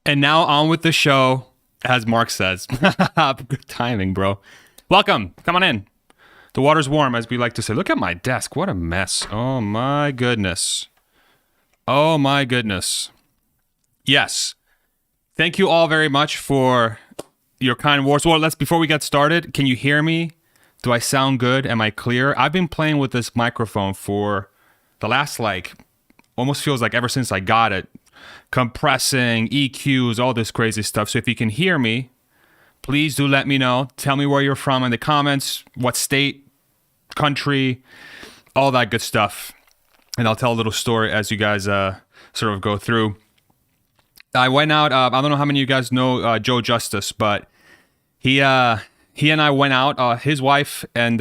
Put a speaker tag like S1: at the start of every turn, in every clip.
S1: And now on with the show, as Mark says. Good timing, bro. Welcome. Come on in. The water's warm, as we like to say. Look at my desk. What a mess. Oh, my goodness. Oh, my goodness. Yes. Thank you all very much for your kind words. Well, before we get started, can you hear me? Do I sound good? Am I clear? I've been playing with this microphone for the last, almost feels like ever since I got it. Compressing, EQs, all this crazy stuff. So if you can hear me, please do let me know. Tell me where you're from in the comments, what state, country, all that good stuff. And I'll tell a little story as you guys sort of go through. I went out, I don't know how many of you guys know Joe Justice, but he and I went out, his wife and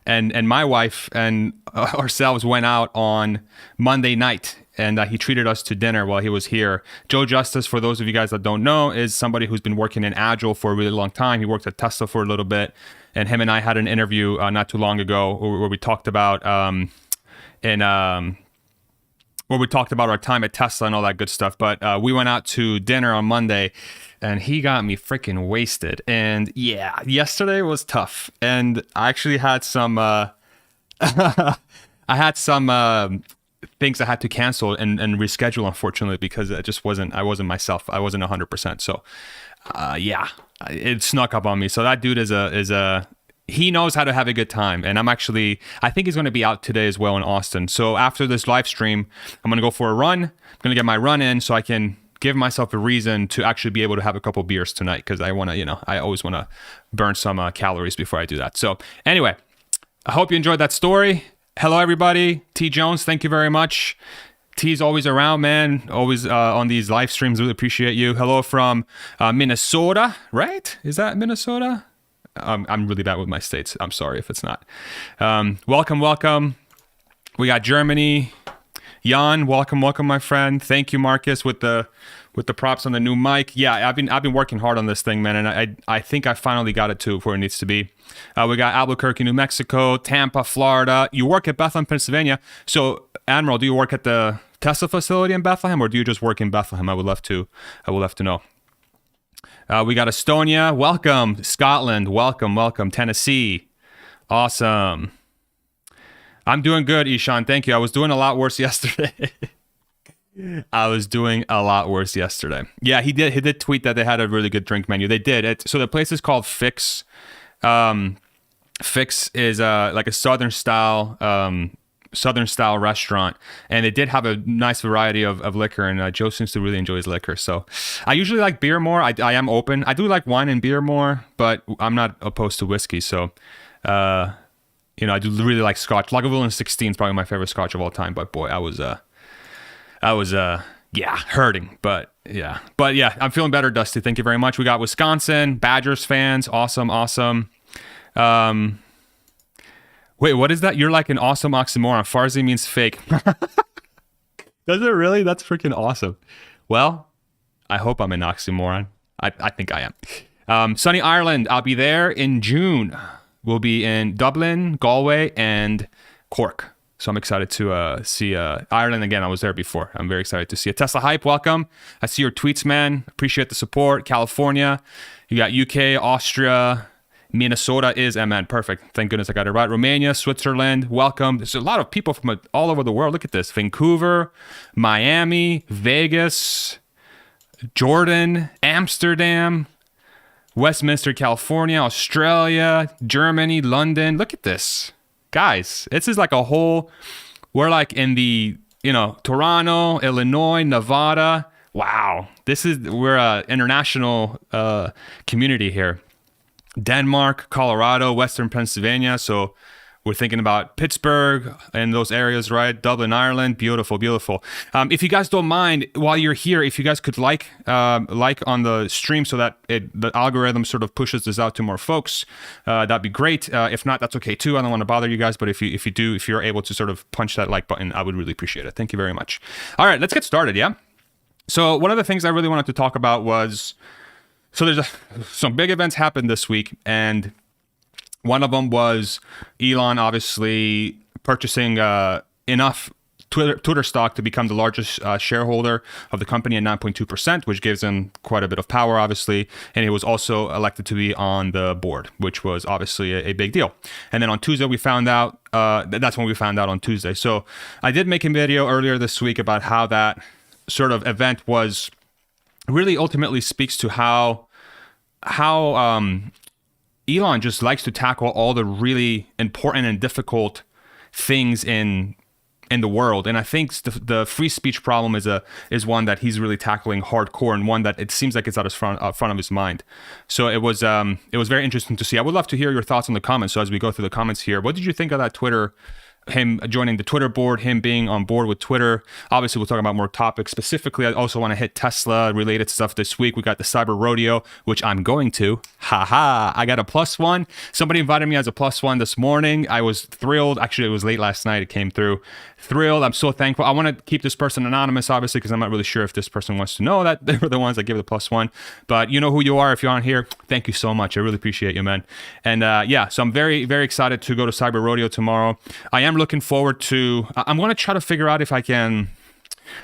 S1: my wife and ourselves went out on Monday night. And he treated us to dinner while he was here. Joe Justice, for those of you guys that don't know, is somebody who's been working in Agile for a really long time. He worked at Tesla for a little bit. And him and I had an interview not too long ago where we talked about our time at Tesla and all that good stuff. But we went out to dinner on Monday, and he got me freaking wasted. And yeah, yesterday was tough. And I actually had some... things I had to cancel and reschedule, unfortunately, because I wasn't myself. I wasn't 100%. So, yeah, it snuck up on me. So that dude he knows how to have a good time. And I think he's going to be out today as well in Austin. So after this live stream, I'm going to go for a run. I'm going to get my run in so I can give myself a reason to actually be able to have a couple beers tonight. Cause I want to, I always want to burn some calories before I do that. So anyway, I hope you enjoyed that story. Hello, everybody. T. Jones, thank you very much. T's always around, man. Always on these live streams. Really appreciate you. Hello from Minnesota, right? Is that Minnesota? I'm really bad with my states. I'm sorry if it's not. Welcome. We got Germany. Jan, welcome, my friend. Thank you, Marcus, with the props on the new mic. Yeah, I've been working hard on this thing, man, and I think I finally got it to where it needs to be. We got Albuquerque, New Mexico, Tampa, Florida. You work at Bethlehem, Pennsylvania. So, Admiral, do you work at the Tesla facility in Bethlehem, or do you just work in Bethlehem? I would love to know. We got Estonia. Welcome. Scotland. Welcome. Tennessee. Awesome. I'm doing good, Ishan. Thank you. I was doing a lot worse yesterday. Yeah, he did tweet that they had a really good drink menu. They did. So the place is called Fix. Fix is like a southern style restaurant, and they did have a nice variety of liquor, and Joe seems to really enjoy his liquor. So I usually like beer more. I am open. I do like wine and beer more, but I'm not opposed to whiskey. So I do really like Scotch. Lagavulin 16 is probably my favorite Scotch of all time. But boy, I was hurting. But yeah, I'm feeling better, Dusty. Thank you very much. We got Wisconsin, Badgers fans. Awesome. Wait, what is that? You're like an awesome oxymoron. Farsi means fake. Does it really? That's freaking awesome. Well, I hope I'm an oxymoron. I think I am. Sunny Ireland. I'll be there in June. We'll be in Dublin, Galway, and Cork. So I'm excited to see Ireland again. I was there before. I'm very excited to see it. Tesla Hype, welcome. I see your tweets, man. Appreciate the support. California. You got UK, Austria. Minnesota is MN. Perfect. Thank goodness I got it right. Romania, Switzerland. Welcome. There's a lot of people from all over the world. Look at this. Vancouver, Miami, Vegas, Jordan, Amsterdam, Westminster, California, Australia, Germany, London. Look at this. Guys, this is like a whole, we're like in the, Toronto, Illinois, Nevada. Wow. We're an international community here. Denmark, Colorado, Western Pennsylvania. So we're thinking about Pittsburgh and those areas, right? Dublin, Ireland. Beautiful. If you guys don't mind, while you're here, if you guys could like on the stream so that the algorithm sort of pushes this out to more folks, that'd be great. If not, that's okay too. I don't want to bother you guys, but if you're able to sort of punch that like button, I would really appreciate it. Thank you very much. All right, let's get started. Yeah. So one of the things I really wanted to talk about was, there's some big events happened this week, and one of them was Elon obviously purchasing enough Twitter stock to become the largest shareholder of the company at 9.2%, which gives him quite a bit of power, obviously. And he was also elected to be on the board, which was obviously a big deal. And then on Tuesday, we found out, that's when we found out on Tuesday. So I did make a video earlier this week about how that sort of event was really ultimately speaks to how Elon just likes to tackle all the really important and difficult things in the world. And I think the free speech problem is one that he's really tackling hardcore, and one that it seems like it's out front of his mind. So it was very interesting to see. I would love to hear your thoughts in the comments. So as we go through the comments here, what did you think of that Twitter, him joining the Twitter board, him being on board with Twitter? Obviously, we'll talk about more topics. Specifically, I also want to hit Tesla-related stuff this week. We got the Cyber Rodeo, which I'm going to. I got a +1. Somebody invited me as a +1 this morning. I was thrilled. Actually, it was late last night. It came through. Thrilled. I'm so thankful. I want to keep this person anonymous, obviously, because I'm not really sure if this person wants to know that they were the ones that gave the +1. But you know who you are if you're on here. Thank you so much. I really appreciate you, man. And so I'm very, very excited to go to Cyber Rodeo tomorrow. I am looking forward to, I'm going to try to figure out if I can,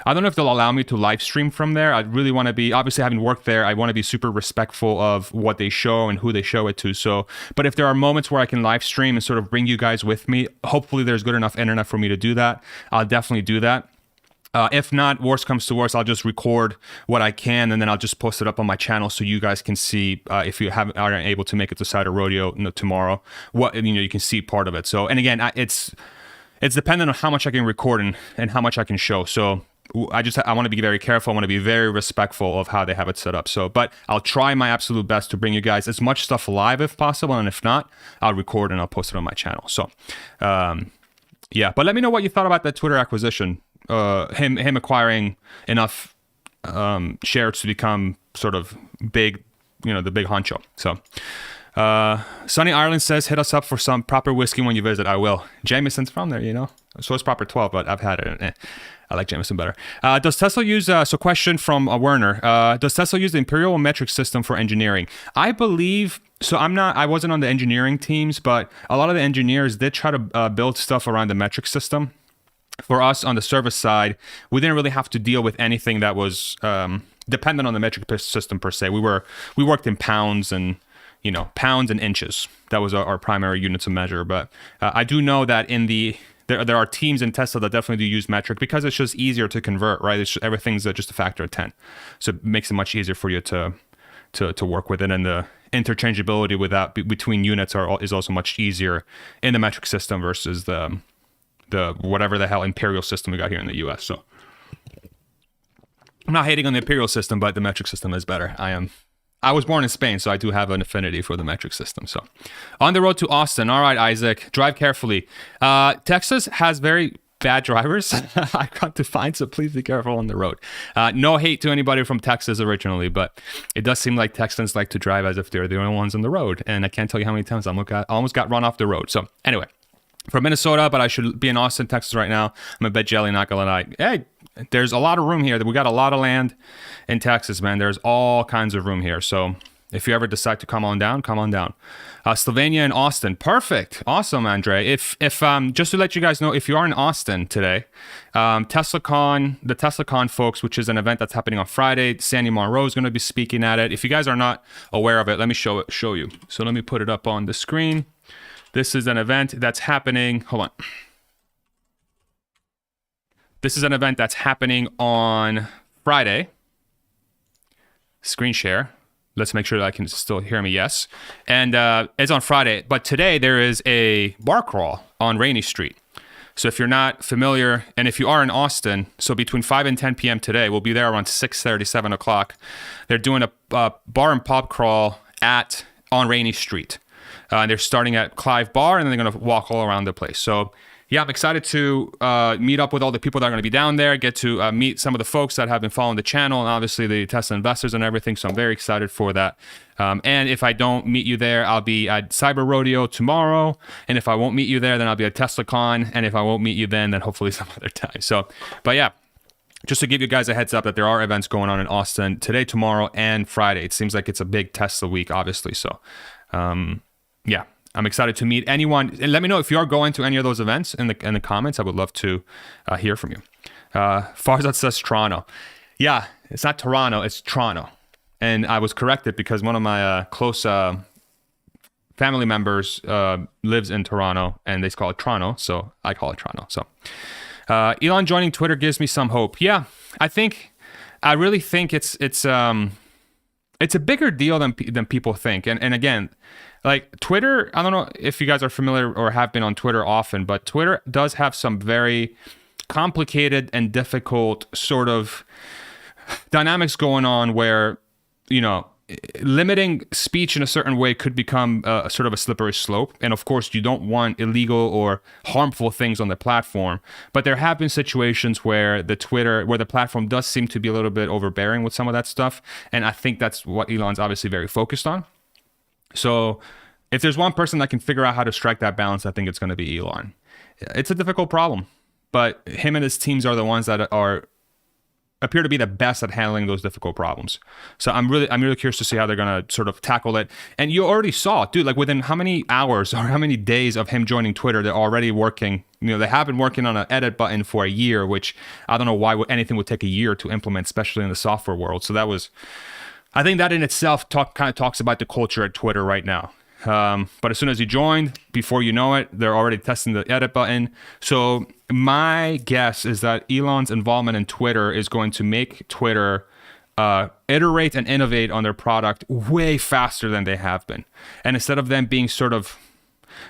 S1: I don't know if they'll allow me to live stream from there. I really want to be, obviously having worked there, I want to be super respectful of what they show and who they show it to. So, but if there are moments where I can live stream and sort of bring you guys with me, hopefully there's good enough internet for me to do that. I'll definitely do that. If not, worst comes to worst, I'll just record what I can, and then I'll just post it up on my channel so you guys can see if you aren't able to make it to Cyber Rodeo tomorrow. You can see part of it. So, and again, it's dependent on how much I can record and how much I can show. So I want to be very careful. I want to be very respectful of how they have it set up. So, but I'll try my absolute best to bring you guys as much stuff live if possible, and if not, I'll record and I'll post it on my channel. So, but let me know what you thought about that Twitter acquisition. Him acquiring enough shares to become sort of big, the big honcho. So Sunny Ireland says, hit us up for some proper whiskey when you visit. I will. Jameson's from there, so it's proper 12, but I've had it. I like Jameson better. Does Tesla use, question from Werner, does Tesla use the imperial metric system for engineering? I believe, so I wasn't on the engineering teams, but a lot of the engineers did try to build stuff around the metric system. For us on the service side, we didn't really have to deal with anything that was dependent on the metric system per se. We worked in pounds and pounds and inches. That was our primary units of measure. But I do know that there are teams in Tesla that definitely do use metric because it's just easier to convert, right? Everything's just a factor of 10, so it makes it much easier for you to work with it, and the interchangeability between units is also much easier in the metric system versus the whatever the hell imperial system we got here in the US. So I'm not hating on the imperial system, but the metric system is better. I was born in Spain, so I do have an affinity for the metric system. So on the road to Austin. All right, Isaac, drive carefully. Texas has very bad drivers. I got to find, so please be careful on the road. No hate to anybody from Texas originally, but it does seem like Texans like to drive as if they're the only ones on the road. And I can't tell you how many times I almost got run off the road. So anyway, from Minnesota, but I should be in Austin, Texas right now. I'm a bit jelly, not gonna lie. Hey, there's a lot of room here. We got a lot of land in Texas, man. There's all kinds of room here. So if you ever decide to come on down, come on down. Slovenia and Austin, perfect, awesome, Andre. If just to let you guys know, if you are in Austin today, the TeslaCon folks, which is an event that's happening on Friday, Sandy Monroe is going to be speaking at it. If you guys are not aware of it, let me show you. So let me put it up on the screen. This is an event that's happening. Hold on. This is an event that's happening on Friday. Screen share. Let's make sure that I can still hear me. Yes. And it's on Friday. But today there is a bar crawl on Rainey Street. So if you're not familiar, and if you are in Austin, so between 5 and 10 p.m. today, we'll be there around 6:30, 7 o'clock. They're doing a bar and pub crawl on Rainey Street. They're starting at Clive Bar, and then they're going to walk all around the place. So yeah, I'm excited to meet up with all the people that are going to be down there, get to meet some of the folks that have been following the channel, and obviously the Tesla investors and everything. So I'm very excited for that. And if I don't meet you there, I'll be at Cyber Rodeo tomorrow. And if I won't meet you there, then I'll be at TeslaCon. And if I won't meet you then hopefully some other time. So, but yeah. Just to give you guys a heads up that there are events going on in Austin today, tomorrow, and Friday. It seems like it's a big Tesla week, obviously. So, yeah. I'm excited to meet anyone. And let me know if you are going to any of those events in the comments. I would love to hear from you. Farzad says Toronto. Yeah, it's not Toronto, it's Toronto. And I was corrected because one of my close family members lives in Toronto, and they call it Toronto, so I call it Toronto. So Elon joining Twitter gives me some hope. Yeah, I really think it's a bigger deal than people think. And again, like Twitter, I don't know if you guys are familiar or have been on Twitter often, but Twitter does have some very complicated and difficult sort of dynamics going on where, you know, limiting speech in a certain way could become a sort of a slippery slope. And of course, you don't want illegal or harmful things on the platform. But there have been situations where the platform does seem to be a little bit overbearing with some of that stuff. And I think that's what Elon's obviously very focused on. So if there's one person that can figure out how to strike that balance, I think it's going to be Elon. It's a difficult problem, but him and his teams are the ones that appear to be the best at handling those difficult problems. So I'm really curious to see how they're going to sort of tackle it. And you already saw, dude, like within how many hours or how many days of him joining Twitter, they're already working. You know, they have been working on an edit button for a year, which I don't know why anything would take a year to implement, especially in the software world. So I think that in itself kind of talks about the culture at Twitter right now. But as soon as you joined, before you know it, they're already testing the edit button. So my guess is that Elon's involvement in Twitter is going to make Twitter iterate and innovate on their product way faster than they have been. And instead of them being sort of,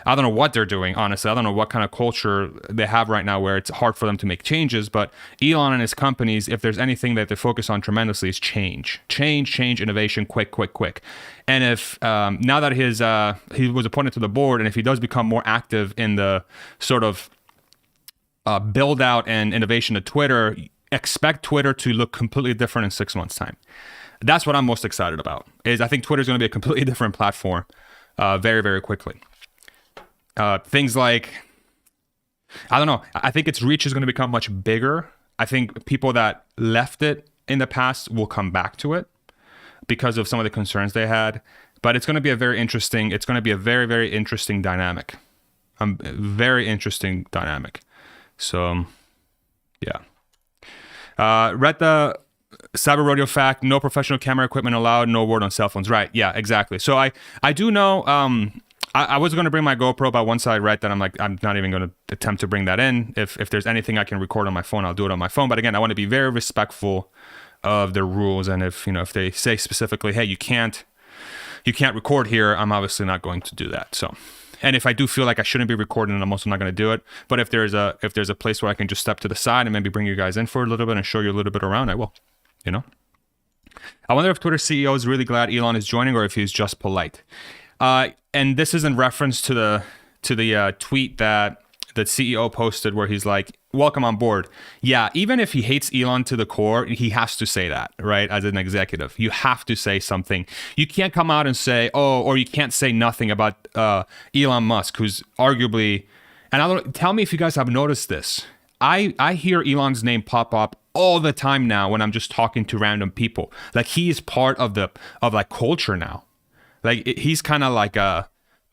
S1: I don't know what they're doing, honestly. I don't know what kind of culture they have right now where it's hard for them to make changes. But Elon and his companies, if there's anything that they focus on tremendously, is change, innovation, quick. And if now that he was appointed to the board, and if he does become more active in the sort of build out and innovation of Twitter, expect Twitter to look completely different in 6 months' time. That's what I'm most excited about. Is I think Twitter is going to be a completely different platform very, very quickly. Things like, I don't know, I think its reach is going to become much bigger. I think people that left it in the past will come back to it because of some of the concerns they had. But it's going to be a very, very interesting dynamic. Very interesting dynamic. So, yeah. Read the Cyber Rodeo fact, no professional camera equipment allowed, no word on cell phones. Right, yeah, exactly. So I do know... I was going to bring my GoPro, but once I read that, I'm not even going to attempt to bring that in. If there's anything I can record on my phone, I'll do it on my phone. But again, I want to be very respectful of the rules. And if they say specifically, hey, you can't record here, I'm obviously not going to do that. So, and if I do feel like I shouldn't be recording, I'm also not going to do it. But if there's a place where I can just step to the side and maybe bring you guys in for a little bit and show you a little bit around, I will. I wonder if Twitter CEO is really glad Elon is joining or if he's just polite. And this is in reference to the tweet that the CEO posted where he's like, welcome on board. Yeah, even if he hates Elon to the core, he has to say that, right? As an executive, you have to say something. You can't come out and say, or you can't say nothing about Elon Musk, who's arguably, and tell me if you guys have noticed this. I hear Elon's name pop up all the time now when I'm just talking to random people. Like he is part of like culture now. Like he's kind of like a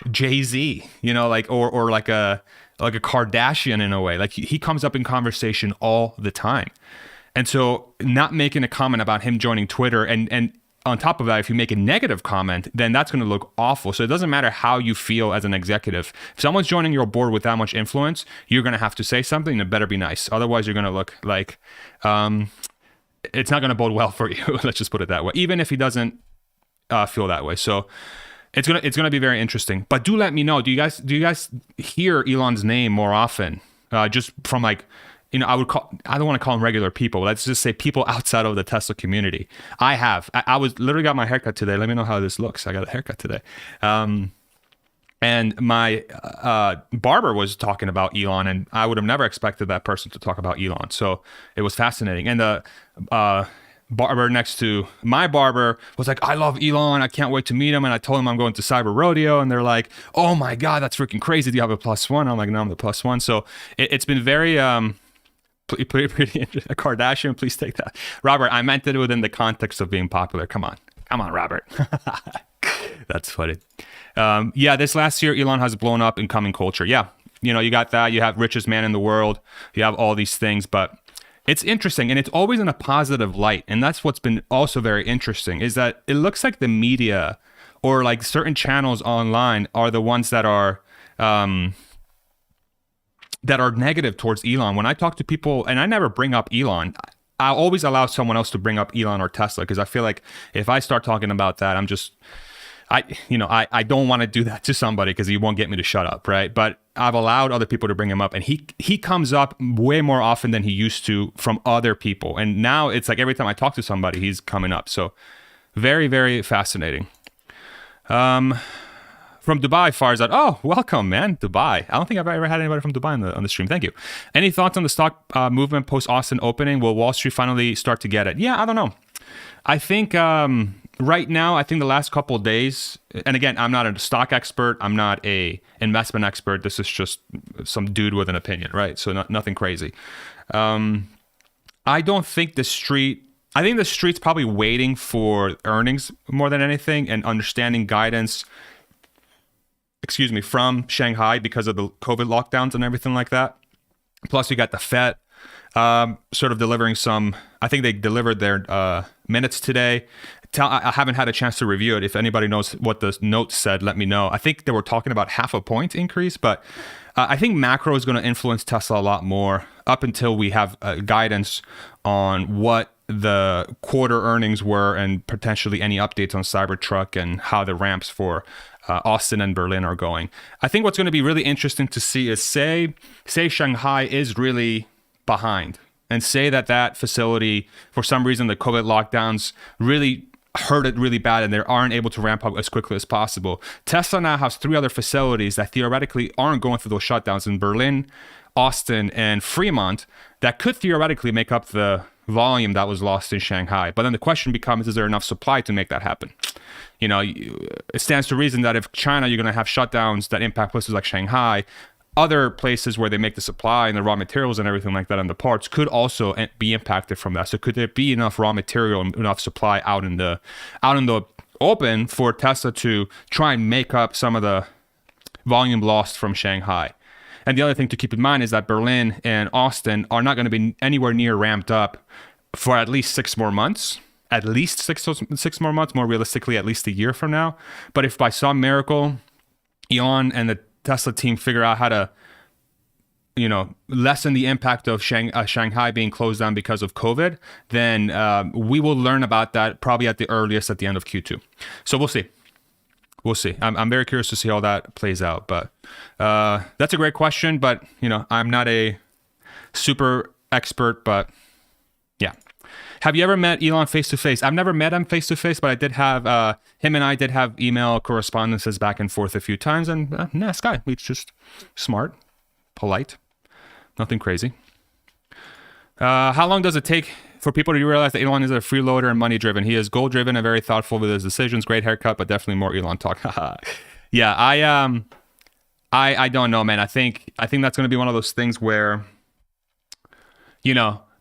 S1: Jay-Z, or like a Kardashian in a way. Like he comes up in conversation all the time. And so not making a comment about him joining Twitter and on top of that, if you make a negative comment, then that's going to look awful. So it doesn't matter how you feel as an executive. If someone's joining your board with that much influence, you're going to have to say something and it better be nice. Otherwise, you're going to look like it's not going to bode well for you. Let's just put it that way. Even if he doesn't feel that way. So it's gonna be very interesting. But do let me know. Do you guys hear Elon's name more often? Just from like, I don't want to call them regular people. Let's just say people outside of the Tesla community. I have. I was literally got my haircut today. Let me know how this looks. I got a haircut today. And my barber was talking about Elon, and I would have never expected that person to talk about Elon. So it was fascinating. And the barber next to my barber was like, I love Elon, I can't wait to meet him. And I told him I'm going to Cyber Rodeo, and they're like, oh my god, that's freaking crazy, do you have a +1? I'm like, no, I'm the +1. So it's been very pretty interesting. A Kardashian, please take that. Robert, I meant it within the context of being popular. Come on Robert. That's funny. Yeah, this last year, Elon has blown up in common culture. Yeah, you got that. You have richest man in the world. You have all these things, but it's interesting, and it's always in a positive light. And that's what's been also very interesting is that it looks like the media or like certain channels online are the ones that are negative towards Elon. When I talk to people, and I never bring up Elon, I always allow someone else to bring up Elon or Tesla, because I feel like if I start talking about that, I don't want to do that to somebody because he won't get me to shut up, right? But I've allowed other people to bring him up, and he comes up way more often than he used to from other people. And now it's like every time I talk to somebody, he's coming up. So very, very fascinating. From Dubai, Farzad. Oh, welcome, man. Dubai. I don't think I've ever had anybody from Dubai on the stream. Thank you. Any thoughts on the stock movement post Austin opening? Will Wall Street finally start to get it? Yeah, I don't know. I think right now, I think the last couple of days, and again, I'm not a stock expert. I'm not a investment expert. This is just some dude with an opinion, right? So nothing crazy. I don't think I think the street's probably waiting for earnings more than anything and understanding guidance, from Shanghai because of the COVID lockdowns and everything like that. Plus, you got the Fed sort of delivering I think they delivered their minutes today. I haven't had a chance to review it. If anybody knows what the notes said, let me know. I think they were talking about 0.5 point increase, but I think macro is going to influence Tesla a lot more up until we have guidance on what the quarter earnings were and potentially any updates on Cybertruck and how the ramps for Austin and Berlin are going. I think what's going to be really interesting to see is say Shanghai is really behind, and say that facility, for some reason, the COVID lockdowns really hurt it really bad and they aren't able to ramp up as quickly as possible. Tesla now has 3 other facilities that theoretically aren't going through those shutdowns in Berlin, Austin, and Fremont that could theoretically make up the volume that was lost in Shanghai. But then the question becomes, is there enough supply to make that happen? It stands to reason that if China, you're going to have shutdowns that impact places like Shanghai, other places where they make the supply and the raw materials and everything like that and the parts could also be impacted from that. So could there be enough raw material and enough supply out in the open for Tesla to try and make up some of the volume lost from Shanghai? And the other thing to keep in mind is that Berlin and Austin are not going to be anywhere near ramped up for at least 6 more months. At least six more months, more realistically, at least a year from now. But if by some miracle, Elon and the Tesla team figure out how to, lessen the impact of Shanghai being closed down because of COVID, then we will learn about that probably at the earliest at the end of Q2. So we'll see. I'm very curious to see how that plays out. But that's a great question. But, I'm not a super expert, but yeah. Have you ever met Elon face-to-face? I've never met him face-to-face, but I did have, him and I did have email correspondences back and forth a few times. And nice guy. He's just smart, polite, nothing crazy. How long does it take for people to realize that Elon is a freeloader and money-driven? He is goal-driven and very thoughtful with his decisions. Great haircut, but definitely more Elon talk. Yeah, I don't know, man. I think that's going to be one of those things where,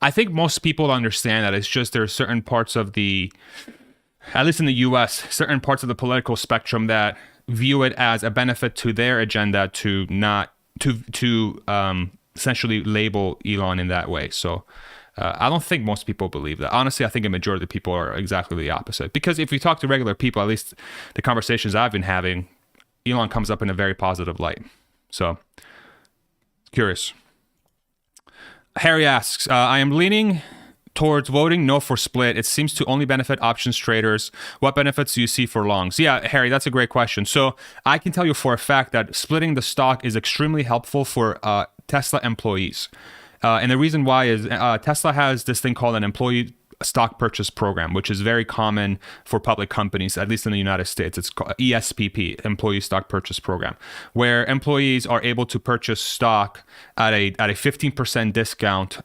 S1: I think most people understand that it's just there are certain parts of at least in the US, certain parts of the political spectrum that view it as a benefit to their agenda to essentially label Elon in that way. So I don't think most people believe that. Honestly, I think a majority of people are exactly the opposite. Because if you talk to regular people, at least the conversations I've been having, Elon comes up in a very positive light. So curious. Harry asks, I am leaning towards voting no for split. It seems to only benefit options traders. What benefits do you see for longs? Yeah, Harry, that's a great question. So I can tell you for a fact that splitting the stock is extremely helpful for Tesla employees. And the reason why is Tesla has this thing called an employee stock purchase program, which is very common for public companies, at least in the United States. It's called ESPP, Employee Stock Purchase Program, where employees are able to purchase stock at a 15% discount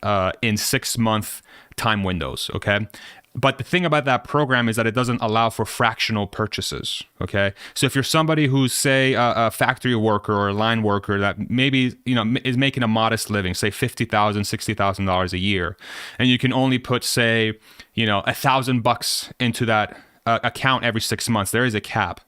S1: in 6-month time windows. Okay. But the thing about that program is that it doesn't allow for fractional purchases, okay? So if you're somebody who's, say, a factory worker or a line worker that maybe, is making a modest living, say $50,000, $60,000 a year, and you can only put, say, $1,000 into that account every 6 months. There is a cap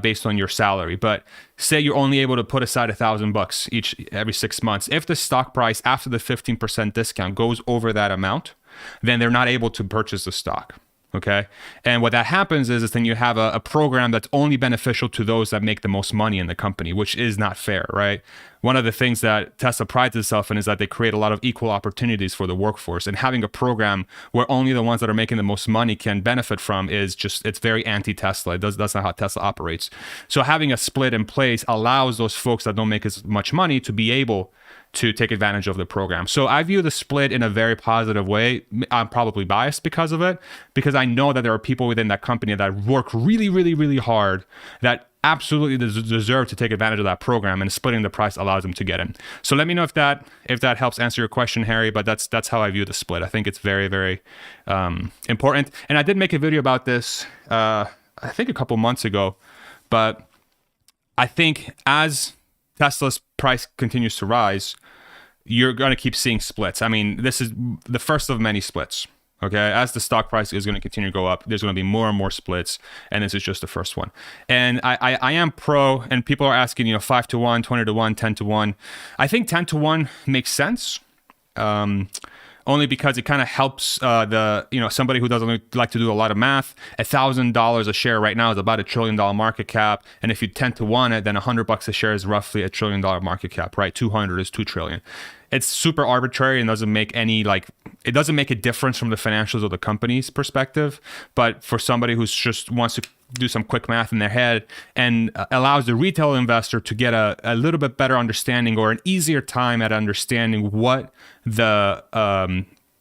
S1: based on your salary. But say you're only able to put aside $1,000 every 6 months. If the stock price after the 15% discount goes over that amount, then they're not able to purchase the stock. Okay. And what that happens is then you have a program that's only beneficial to those that make the most money in the company, which is not fair, right? One of the things that Tesla prides itself in is that they create a lot of equal opportunities for the workforce, and having a program where only the ones that are making the most money can benefit from is just, it's very anti-Tesla. That's not how Tesla operates. So having a split in place allows those folks that don't make as much money to be able to take advantage of the program. So I view the split in a very positive way. I'm probably biased because of it, because I know that there are people within that company that work really, really, really hard that absolutely deserve to take advantage of that program, and splitting the price allows them to get in. So let me know if that helps answer your question, Harry, but that's how I view the split. I think it's very, very important. And I did make a video about this, I think a couple months ago, but I think as Tesla's price continues to rise, you're going to keep seeing splits. I mean, this is the first of many splits. Okay, as the stock price is going to continue to go up, there's going to be more and more splits, and this is just the first one. And I am pro, and people are asking, 5-to-1, 20-to-1, 10-to-1. I think 10-to-1 makes sense, only because it kind of helps somebody who doesn't like to do a lot of math. $1,000 a share right now is about $1 trillion market cap, and if you 10-to-1 it, then $100 a share is roughly $1 trillion market cap, right? 200 is $2 trillion. It's super arbitrary and doesn't make any it doesn't make a difference from the financials of the company's perspective. But for somebody who's just wants to do some quick math in their head, and allows the retail investor to get a little bit better understanding, or an easier time at understanding what the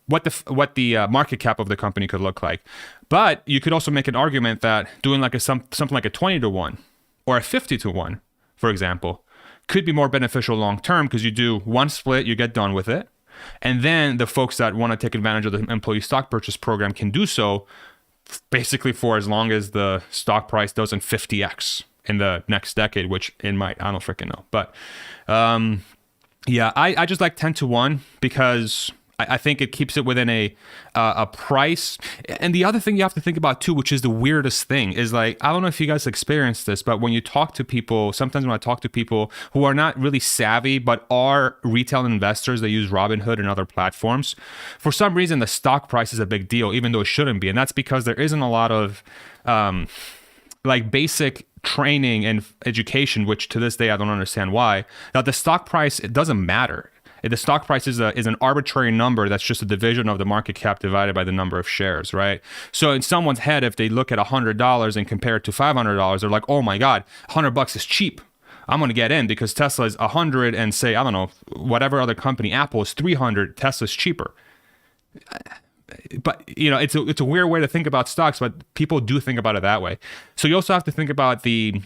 S1: market cap of the company could look like. But you could also make an argument that doing something like a 20-to-1 or a 50-to-1, for example, could be more beneficial long term, because you do one split, you get done with it, and then the folks that want to take advantage of the employee stock purchase program can do so basically for as long as the stock price doesn't 50x in the next decade, which it might. I don't freaking know. But I just like 10-to-1 because I think it keeps it within a price. And the other thing you have to think about too, which is the weirdest thing, is I don't know if you guys experienced this, but when you talk to people, sometimes when I talk to people who are not really savvy, but are retail investors that use Robinhood and other platforms, for some reason, the stock price is a big deal, even though it shouldn't be. And that's because there isn't a lot of basic training and education, which to this day, I don't understand why. Now, the stock price, it doesn't matter. The stock price is an arbitrary number that's just a division of the market cap divided by the number of shares, right? So in someone's head, if they look at $100 and compare it to $500, they're like, oh my God, $100 is cheap. I'm going to get in because Tesla is 100 and say, I don't know, whatever other company, Apple is 300, Tesla's cheaper. But, it's a weird way to think about stocks, but people do think about it that way. So you also have to think about the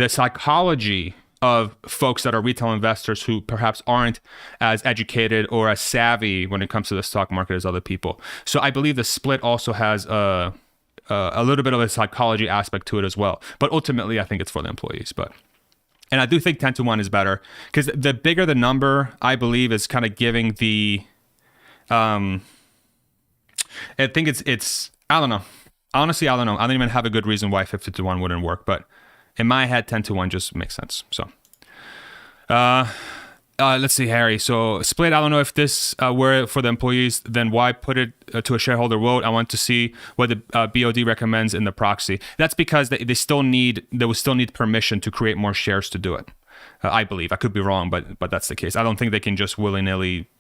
S1: psychology of folks that are retail investors who perhaps aren't as educated or as savvy when it comes to the stock market as other people. So I believe the split also has a little bit of a psychology aspect to it as well. But ultimately, I think it's for the employees. And I do think 10-to-1 is better, because the bigger the number, I believe, is kind of giving the I think it's I don't know. Honestly, I don't know. I don't even have a good reason why 50-to-1 wouldn't work, but in my head, 10-to-1 just makes sense. So, let's see, Harry. So, split, I don't know if this were for the employees, then why put it to a shareholder vote? I want to see what the BOD recommends in the proxy. That's because they will still need permission to create more shares to do it. I believe. I could be wrong, but that's the case. I don't think they can just willy-nilly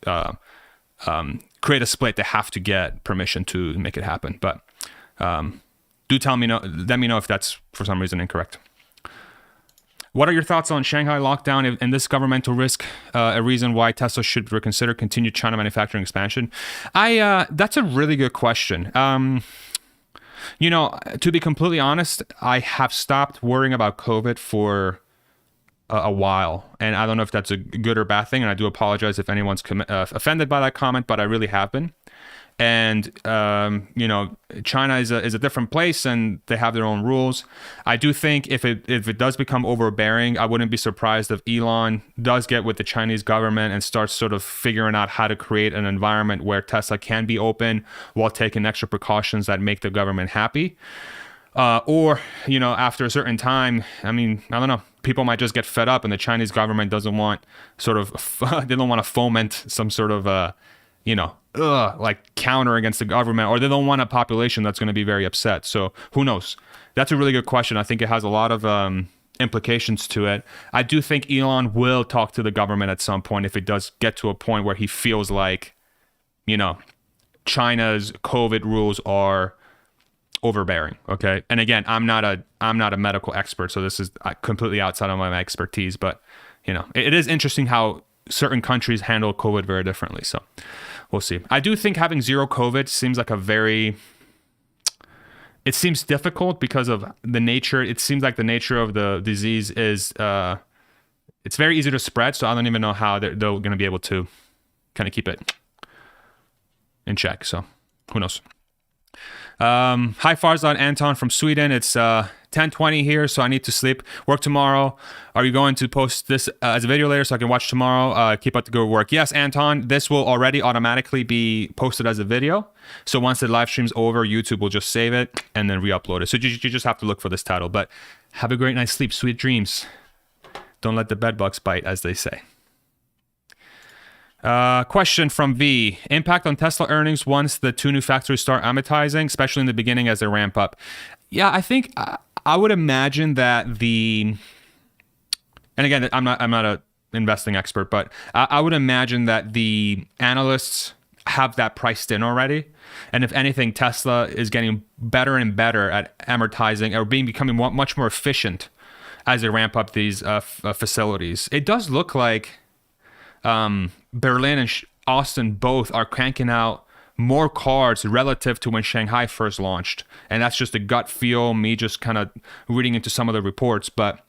S1: create a split. They have to get permission to make it happen. But do let me know if that's for some reason incorrect. What are your thoughts on Shanghai lockdown and this governmental risk, a reason why Tesla should reconsider continued China manufacturing expansion? That's a really good question. To be completely honest, I have stopped worrying about COVID for a while. And I don't know if that's a good or bad thing. And I do apologize if anyone's offended by that comment, but I really have been. And China is a different place, and they have their own rules. I do think if it does become overbearing, I wouldn't be surprised if Elon does get with the Chinese government and starts sort of figuring out how to create an environment where Tesla can be open while taking extra precautions that make the government happy. Or after a certain time, I don't know, people might just get fed up, and the Chinese government doesn't want they don't want to foment some sort of like counter against the government, or they don't want a population that's going to be very upset. So who knows? That's a really good question. I think it has a lot of implications to it. I do think Elon will talk to the government at some point if it does get to a point where he feels like, China's COVID rules are overbearing. Okay. And again, I'm not a medical expert, so this is completely outside of my expertise, but it is interesting how certain countries handle COVID very differently. So we'll see. I do think having zero COVID seems like it seems difficult because of the nature. It seems like the nature of the disease is, it's very easy to spread. So I don't even know how they're going to be able to kind of keep it in check. So who knows? Hi Farzad Anton from Sweden. It's 10:20 here, so I need to sleep. Work tomorrow. Are you going to post this as a video later so I can watch tomorrow? Keep up the good work. Yes, Anton, this will already automatically be posted as a video. So once the live stream's over, YouTube will just save it and then re-upload it. So you just have to look for this title. But have a great night's sleep. Sweet dreams. Don't let the bed bugs bite, as they say. Question from V. Impact on Tesla earnings once the two new factories start amortizing, especially in the beginning as they ramp up. Yeah, I think I would imagine that and again, I'm not an investing expert, but I would imagine that the analysts have that priced in already. And if anything, Tesla is getting better and better at amortizing or becoming much more efficient as they ramp up these facilities. It does look like Berlin and Austin both are cranking out more cars relative to when Shanghai first launched. And that's just a gut feel, me just kind of reading into some of the reports. But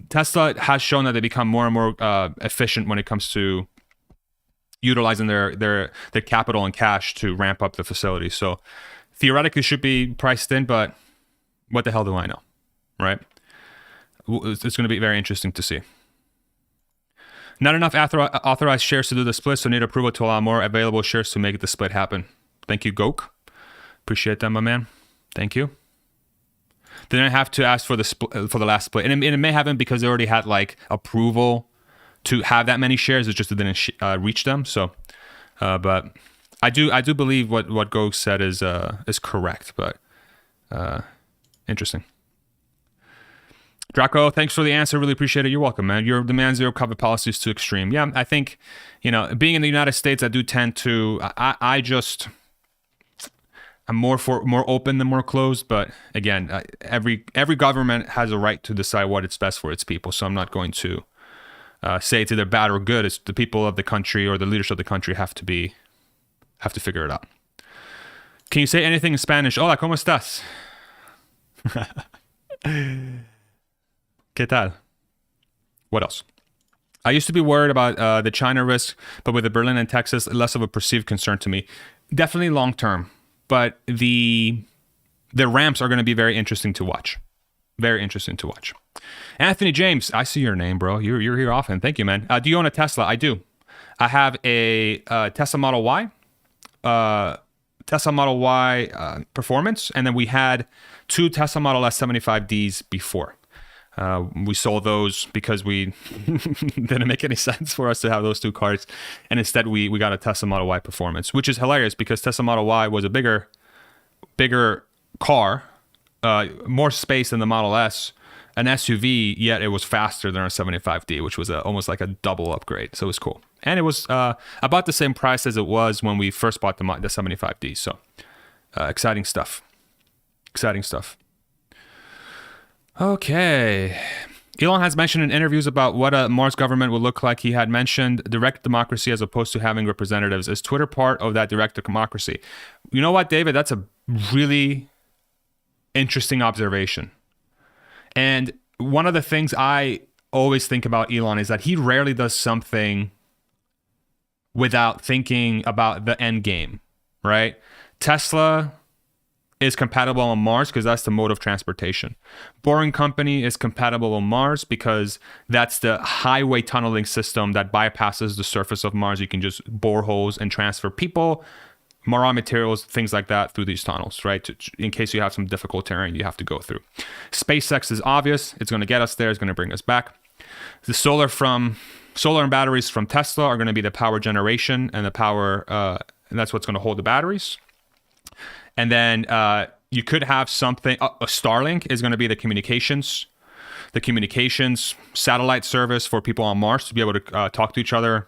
S1: Tesla has shown that they become more and more efficient when it comes to utilizing their capital and cash to ramp up the facility. So theoretically should be priced in, but what the hell do I know, right? It's going to be very interesting to see. Not enough authorized shares to do the split, so need approval to allow more available shares to make the split happen. Thank you, Gok. Appreciate that, my man. Thank you. They didn't have to ask for the last split, and it may happen because they already had like approval to have that many shares. It just didn't reach them. So, but I do believe what Gok said is correct. But interesting. Draco, thanks for the answer. Really appreciate it. You're welcome, man. Your demand zero COVID policy is too extreme. Yeah, I think, being in the United States, I do tend to, I'm more open than more closed. But again, every government has a right to decide what is best for its people. So I'm not going to say it's either bad or good. It's the people of the country or the leadership of the country have to figure it out. Can you say anything in Spanish? Hola, ¿cómo estás? ¿Qué tal? What else? I used to be worried about the China risk, but with the Berlin and Texas, less of a perceived concern to me. Definitely long term, but the ramps are going to be very interesting to watch. Very interesting to watch. Anthony James, I see your name, bro. You're here often. Thank you, man. Do you own a Tesla? I do. I have a Tesla Model Y, Performance, and then we had two Tesla Model S 75Ds before. We sold those because we didn't make any sense for us to have those two cars. And instead we got a Tesla Model Y Performance, which is hilarious because Tesla Model Y was a bigger car, more space than the Model S, an SUV, yet it was faster than our 75D, which was almost like a double upgrade. So it was cool. And it was about the same price as it was when we first bought the 75D. So exciting stuff. Exciting stuff. Okay. Elon has mentioned in interviews about what a Mars government would look like. He had mentioned direct democracy as opposed to having representatives. Is Twitter part of that direct democracy? You know what, David? That's a really interesting observation. And one of the things I always think about Elon is that he rarely does something without thinking about the end game, right? Tesla is compatible on Mars because that's the mode of transportation. Boring Company is compatible on Mars because that's the highway tunneling system that bypasses the surface of Mars. You can just bore holes and transfer people, raw materials, things like that through these tunnels, right? In case you have some difficult terrain you have to go through. SpaceX is obvious. It's going to get us there. It's going to bring us back. The solar and batteries from Tesla are going to be the power generation and the power, and that's what's going to hold the batteries. And then you could have something, a Starlink is going to be the communications satellite service for people on Mars to be able to talk to each other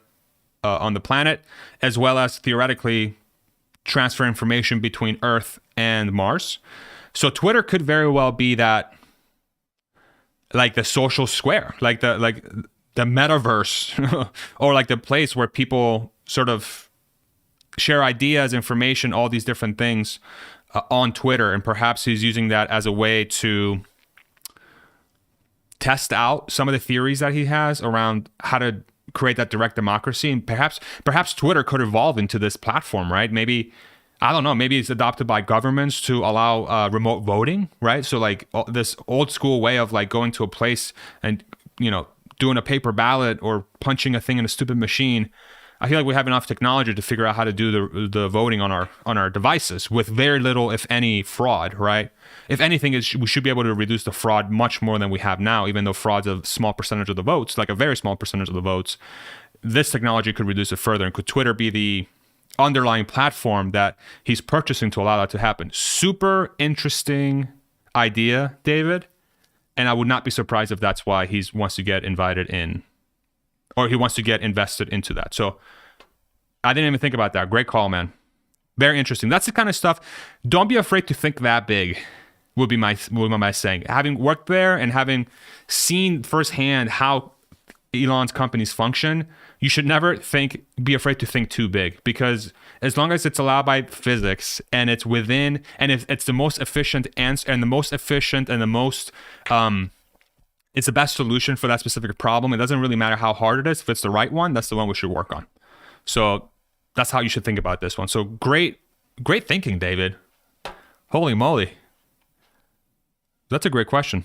S1: on the planet, as well as theoretically transfer information between Earth and Mars. So Twitter could very well be that, like the social square, like the metaverse, or like the place where people sort of share ideas, information, all these different things on Twitter. And perhaps he's using that as a way to test out some of the theories that he has around how to create that direct democracy. And perhaps Twitter could evolve into this platform, right? Maybe, I don't know, maybe it's adopted by governments to allow remote voting, right? So like this old school way of like going to a place and, doing a paper ballot or punching a thing in a stupid machine. I feel like we have enough technology to figure out how to do the voting on our devices with very little, if any, fraud, right? If anything, we should be able to reduce the fraud much more than we have now, even though fraud's a small percentage of the votes, like a very small percentage of the votes. This technology could reduce it further. And could Twitter be the underlying platform that he's purchasing to allow that to happen? Super interesting idea, David. And I would not be surprised if that's why he wants to get invited in, or he wants to get invested into that. So I didn't even think about that. Great call, man. Very interesting. That's the kind of stuff. Don't be afraid to think that big, would be my saying. Having worked there and having seen firsthand how Elon's companies function, you should never be afraid to think too big, because as long as it's allowed by physics and it's within, and if it's the most efficient answer and the most efficient and the most, it's the best solution for that specific problem. It doesn't really matter how hard it is. If it's the right one, that's the one we should work on. So that's how you should think about this one. So great thinking, David. Holy moly. That's a great question.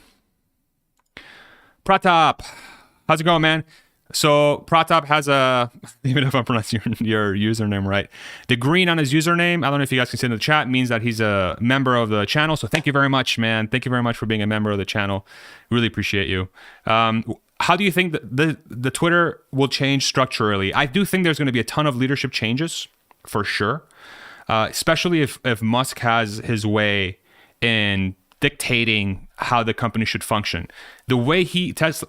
S1: Pratap, how's it going, man? So Pratap has even if I'm pronouncing your username right, the green on his username, I don't know if you guys can see in the chat, means that he's a member of the channel. So thank you very much, man. Thank you very much for being a member of the channel. Really appreciate you. How do you think that the Twitter will change structurally? I do think there's going to be a ton of leadership changes for sure, especially if Musk has his way in dictating how the company should function. The way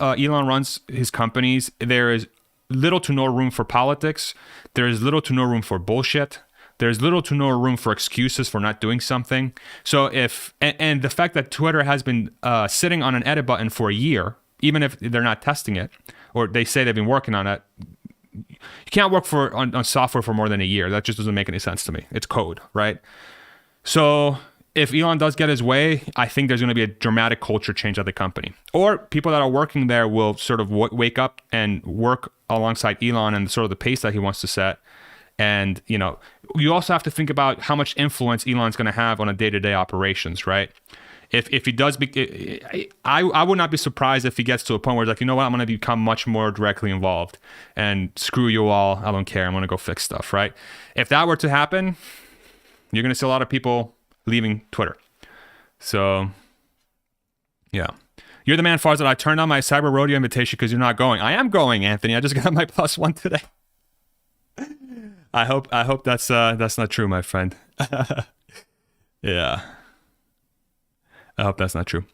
S1: Elon runs his companies, there is little to no room for politics. There is little to no room for bullshit. There's little to no room for excuses for not doing something. So and the fact that Twitter has been sitting on an edit button for a year, even if they're not testing it, or they say they've been working on it, you can't work on software for more than a year. That just doesn't make any sense to me. It's code, right? So if Elon does get his way, I think there's going to be a dramatic culture change at the company. Or people that are working there will sort of wake up and work alongside Elon and sort of the pace that he wants to set. And, you also have to think about how much influence Elon's going to have on a day-to-day operations, right? If he does, I would not be surprised if he gets to a point where he's like, you know what, I'm going to become much more directly involved and screw you all. I don't care. I'm going to go fix stuff, right? If that were to happen, you're going to see a lot of people leaving Twitter. So, yeah. You're the man, Farzad. I turned on my Cyber Rodeo invitation because you're not going. I am going, Anthony. I just got my +1 today. I hope that's not true, my friend. Yeah. I hope that's not true.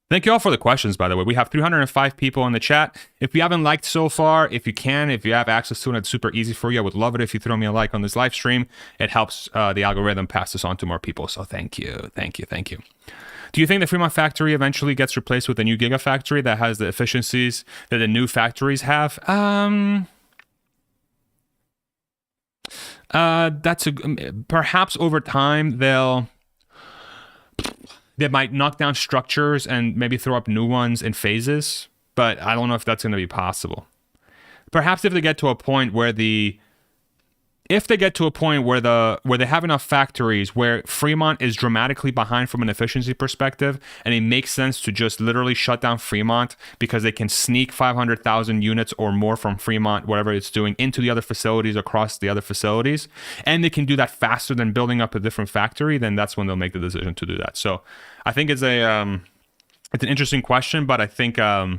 S1: Thank you all for the questions, by the way. We have 305 people in the chat. If you haven't liked so far, if you have access to it, it's super easy for you. I would love it if you throw me a like on this live stream. It helps the algorithm pass this on to more people. So thank you. Do you think the Fremont factory eventually gets replaced with a new gigafactory that has the efficiencies that the new factories have? Perhaps over time they might knock down structures and maybe throw up new ones in phases, but I don't know if that's going to be possible. Perhaps if they get to a point where if they get to a point where they have enough factories where Fremont is dramatically behind from an efficiency perspective, and it makes sense to just literally shut down Fremont because they can sneak 500,000 units or more from Fremont, whatever it's doing, into the other facilities across the other facilities, and they can do that faster than building up a different factory, then that's when they'll make the decision to do that. So I think it's an interesting question, but I think I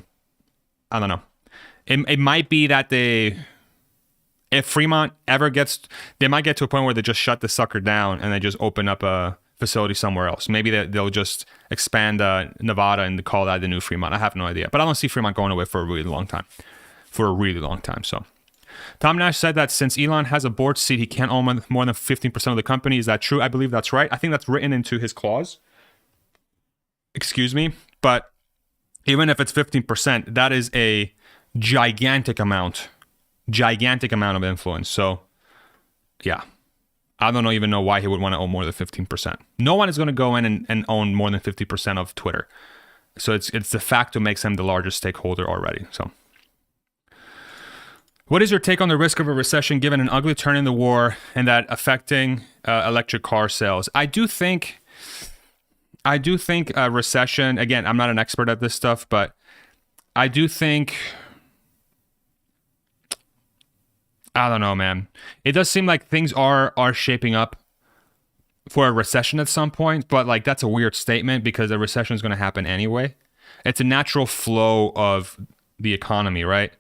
S1: don't know. It might be that if Fremont they might get to a point where they just shut the sucker down and they just open up a facility somewhere else. Maybe they'll just expand Nevada and call that the new Fremont. I have no idea. But I don't see Fremont going away for a really long time. So Tom Nash said that since Elon has a board seat, he can't own more than 15% of the company. Is that true? I believe that's right. I think that's written into his clause. Excuse me. But even if it's 15%, that is a gigantic amount of influence. So yeah, I don't even know why he would want to own more than 15%. No one is going to go in and own more than 50% of Twitter. So it's the facto makes him the largest stakeholder already. So what is your take on the risk of a recession given an ugly turn in the war and that affecting electric car sales? I do think a recession, again, I'm not an expert at this stuff, but I do think, I don't know, man. It does seem like things are shaping up for a recession at some point, but like that's a weird statement because a recession is going to happen anyway. It's a natural flow of the economy, right?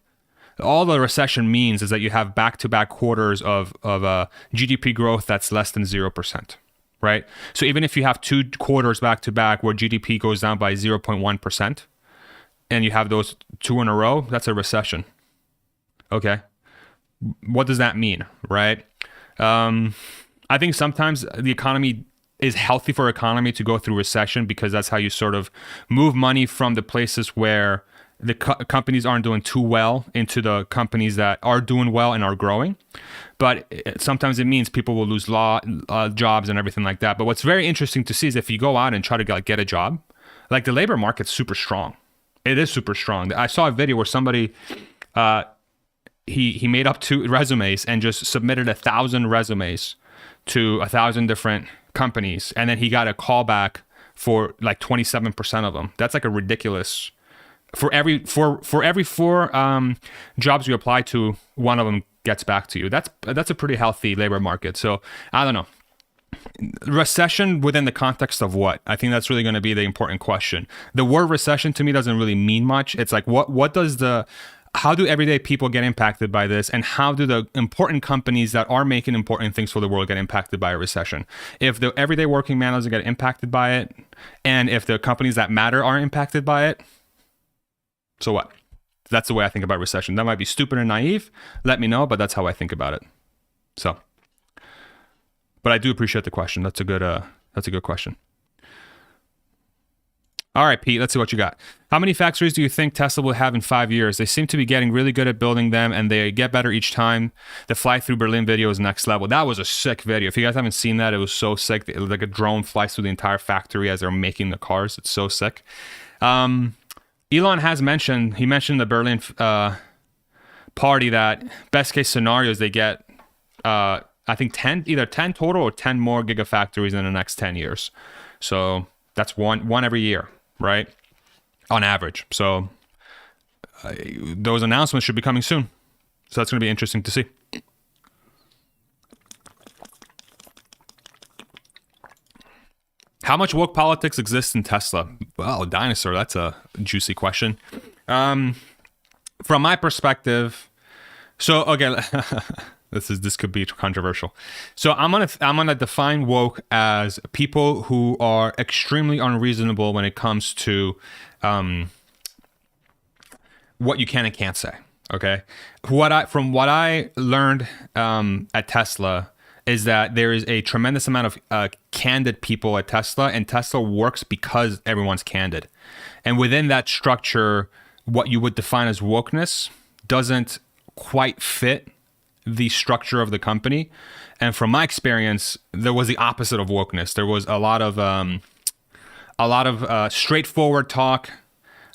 S1: All the recession means is that you have back-to-back quarters of GDP growth that's less than 0%, right? So even if you have 2 quarters back-to-back where GDP goes down by 0.1%, and you have those 2 in a row, that's a recession. Okay. What does that mean, right? I think sometimes the economy is healthy for economy to go through recession because that's how you sort of move money from the places where the companies aren't doing too well into the companies that are doing well and are growing. But sometimes it means people will lose jobs and everything like that. But what's very interesting to see is if you go out and try to get a job, like the labor market's super strong. It is super strong. I saw a video where somebody, he made up 2 resumes and just submitted 1,000 resumes to 1,000 different companies. And then he got a call back for like 27% of them. That's like a ridiculous, for every 4 jobs you apply to, one of them gets back to you. That's a pretty healthy labor market. So I don't know. Recession within the context of what? I think that's really going to be the important question. The word recession to me doesn't really mean much. It's like how do everyday people get impacted by this, and how do the important companies that are making important things for the world get impacted by a recession? If the everyday working man doesn't get impacted by it, and if the companies that matter are impacted by it, so what? That's the way I think about recession. That might be stupid and naive. Let me know, but that's how I think about it. So, but I do appreciate the question. That's a good question. All right, Pete, let's see what you got. How many factories do you think Tesla will have in 5 years? They seem to be getting really good at building them, and they get better each time. The fly through Berlin video is next level. That was a sick video. If you guys haven't seen that, it was so sick. It was like a drone flies through the entire factory as they're making the cars. It's so sick. Elon mentioned the Berlin party that best case scenarios they get, I think either 10 total or 10 more gigafactories in the next 10 years. So that's one every year, right? On average. So those announcements should be coming soon. So that's going to be interesting to see. How much woke politics exists in Tesla? Well, dinosaur, that's a juicy question. From my perspective, so okay, this could be controversial. So I'm gonna define woke as people who are extremely unreasonable when it comes to what you can and can't say. Okay, from what I learned at Tesla is that there is a tremendous amount of candid people at Tesla, and Tesla works because everyone's candid. And within that structure, what you would define as wokeness doesn't quite fit the structure of the company. And from my experience, there was the opposite of wokeness. There was a lot of straightforward talk,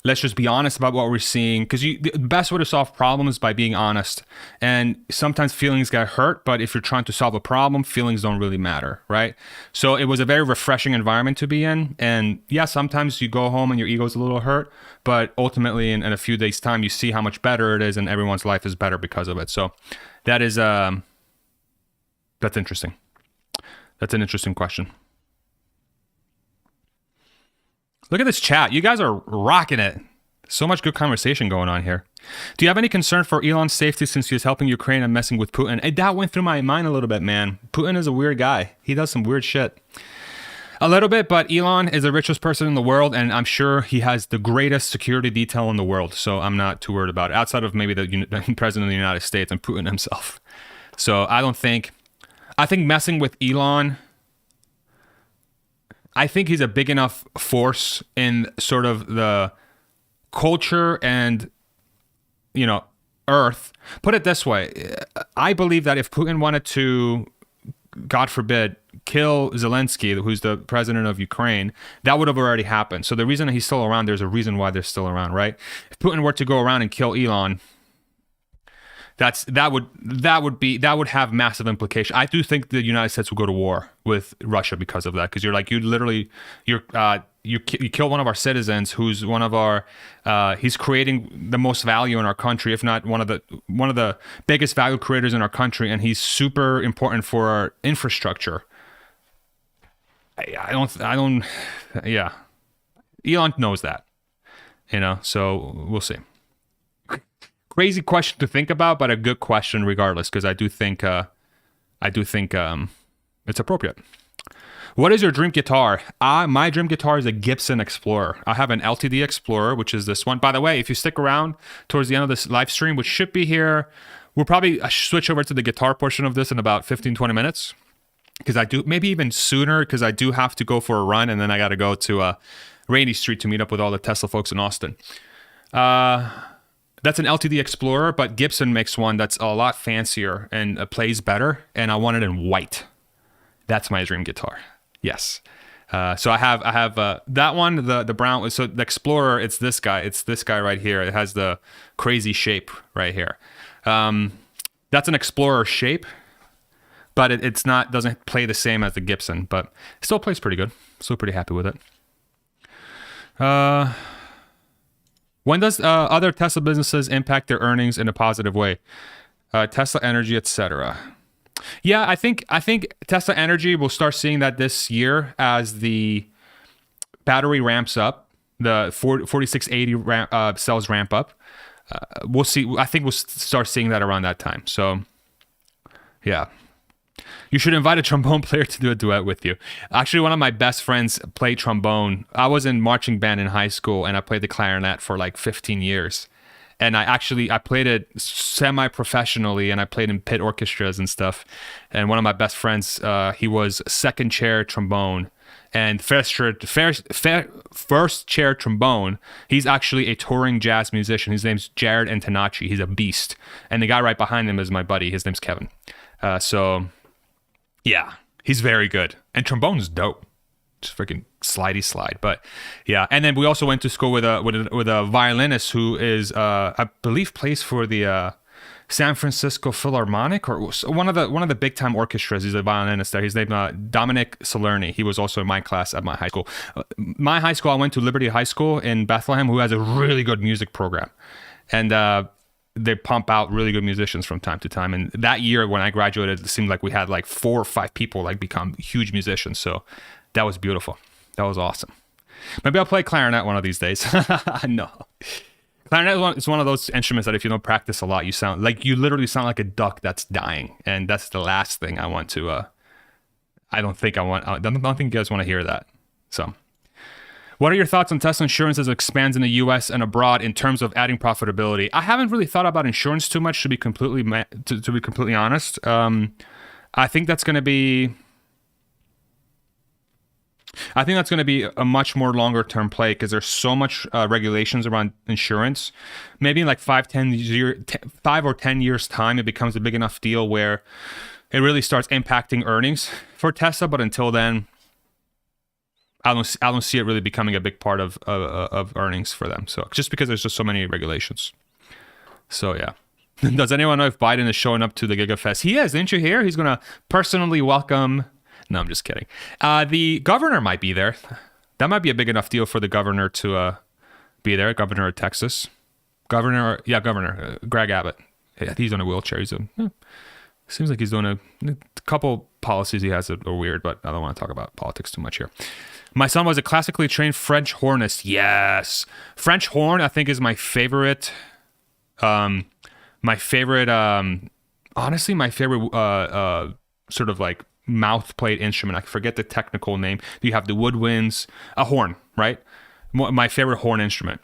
S1: Let's just be honest about what we're seeing, because the best way to solve problems is by being honest. And sometimes feelings get hurt, but if you're trying to solve a problem, feelings don't really matter, right? So it was a very refreshing environment to be in. And yeah, sometimes you go home and your ego's a little hurt, but ultimately in a few days' time, you see how much better it is and everyone's life is better because of it. So that is, that's interesting. That's an interesting question. Look at this chat. You guys are rocking it. So much good conversation going on here. Do you have any concern for Elon's safety since he is helping Ukraine and messing with Putin? That went through my mind a little bit, man. Putin is a weird guy. He does some weird shit. A little bit, but Elon is the richest person in the world, and I'm sure he has the greatest security detail in the world, so I'm not too worried about it, outside of maybe the president of the United States and Putin himself. So I think messing with Elon, I think he's a big enough force in sort of the culture and, Earth. Put it this way. I believe that if Putin wanted to, God forbid, kill Zelensky, who's the president of Ukraine, that would have already happened. So the reason that he's still around, there's a reason why they're still around, right? If Putin were to go around and kill Elon, that would have massive implications. I do think the United States will go to war with Russia because of that. Because you kill one of our citizens, who's one of our, he's creating the most value in our country, if not one of the biggest value creators in our country, and he's super important for our infrastructure. Yeah. Elon knows that, so we'll see. Crazy question to think about, but a good question regardless, because I do think it's appropriate. What is your dream guitar? My dream guitar is a Gibson Explorer. I have an LTD Explorer, which is this one. By the way, if you stick around towards the end of this live stream, which should be here, we'll probably switch over to the guitar portion of this in about 15-20 minutes, because maybe even sooner, because I do have to go for a run, and then I got to go to Rainy Street to meet up with all the Tesla folks in Austin. That's an LTD Explorer, but Gibson makes one that's a lot fancier and plays better, and I want it in white. That's my dream guitar. Yes. So I have that one, the brown. So the Explorer, it's this guy. It's this guy right here. It has the crazy shape right here. That's an Explorer shape, but doesn't play the same as the Gibson, but it still plays pretty good. Still pretty happy with it. When does other Tesla businesses impact their earnings in a positive way? Tesla Energy, etc. Yeah, I think Tesla Energy will start seeing that this year as the battery ramps up, the 4680 cells ramp up. We'll see. I think we'll start seeing that around that time. So, yeah. You should invite a trombone player to do a duet with you. Actually, one of my best friends played trombone. I was in marching band in high school, and I played the clarinet for like 15 years. And I played it semi-professionally, and I played in pit orchestras and stuff. And one of my best friends, he was second chair trombone and first chair trombone. He's actually a touring jazz musician. His name's Jared Antonacci. He's a beast. And the guy right behind him is my buddy. His name's Kevin. Yeah, he's very good. And trombone's dope. Just freaking slidey slide. But yeah, and then we also went to school with a violinist who is I believe plays for the San Francisco Philharmonic, or one of the big time orchestras. He's a violinist there. His name Dominic Salerni. He was also in my class at my high school. My high school, I went to Liberty High School in Bethlehem, who has a really good music program, and they pump out really good musicians from time to time. And that year when I graduated, it seemed like we had like 4 or 5 people like become huge musicians. So that was beautiful. That was awesome. Maybe I'll play clarinet one of these days. No. Clarinet is one of those instruments that if you don't practice a lot, you literally sound like a duck that's dying. And that's the last thing I want to, I don't think you guys want to hear that. So what are your thoughts on Tesla insurance as it expands in the US and abroad in terms of adding profitability? I haven't really thought about insurance too much, to be completely honest. I think that's going to be a much more longer term play, because there's so much regulations around insurance. Maybe in like 5 or 10 years time, it becomes a big enough deal where it really starts impacting earnings for Tesla. But until then, I don't see it really becoming a big part of earnings for them. So just because there's just so many regulations. So yeah. Does anyone know if Biden is showing up to the GigaFest? He is. Didn't you hear? He's going to personally welcome. No, I'm just kidding. The governor might be there. That might be a big enough deal for the governor to be there. Governor of Texas. Governor Greg Abbott. Yeah, he's on a wheelchair. Seems like he's doing a couple policies he has that are weird, but I don't want to talk about politics too much here. My son was a classically trained French hornist. Yes. French horn, I think, is my favorite. Honestly, my favorite sort of like mouth plate instrument. I forget the technical name. You have the woodwinds, a horn, right? My favorite horn instrument.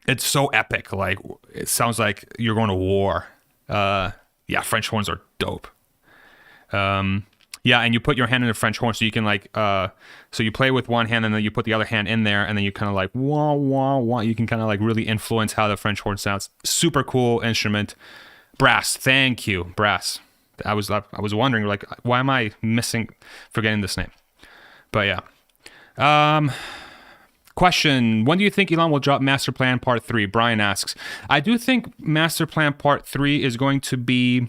S1: It's so epic. Like, it sounds like you're going to war. Yeah, French horns are dope. Yeah, and you put your hand in the French horn, so you can like, so you play with one hand, and then you put the other hand in there, and then you kind of like wah wah wah. You can kind of like really influence how the French horn sounds. Super cool instrument. Brass. Thank you, brass. I was wondering like, why am I forgetting this name? But yeah. Question: when do you think Elon will drop Master Plan Part 3? Brian asks. I do think Master Plan Part 3 is going to be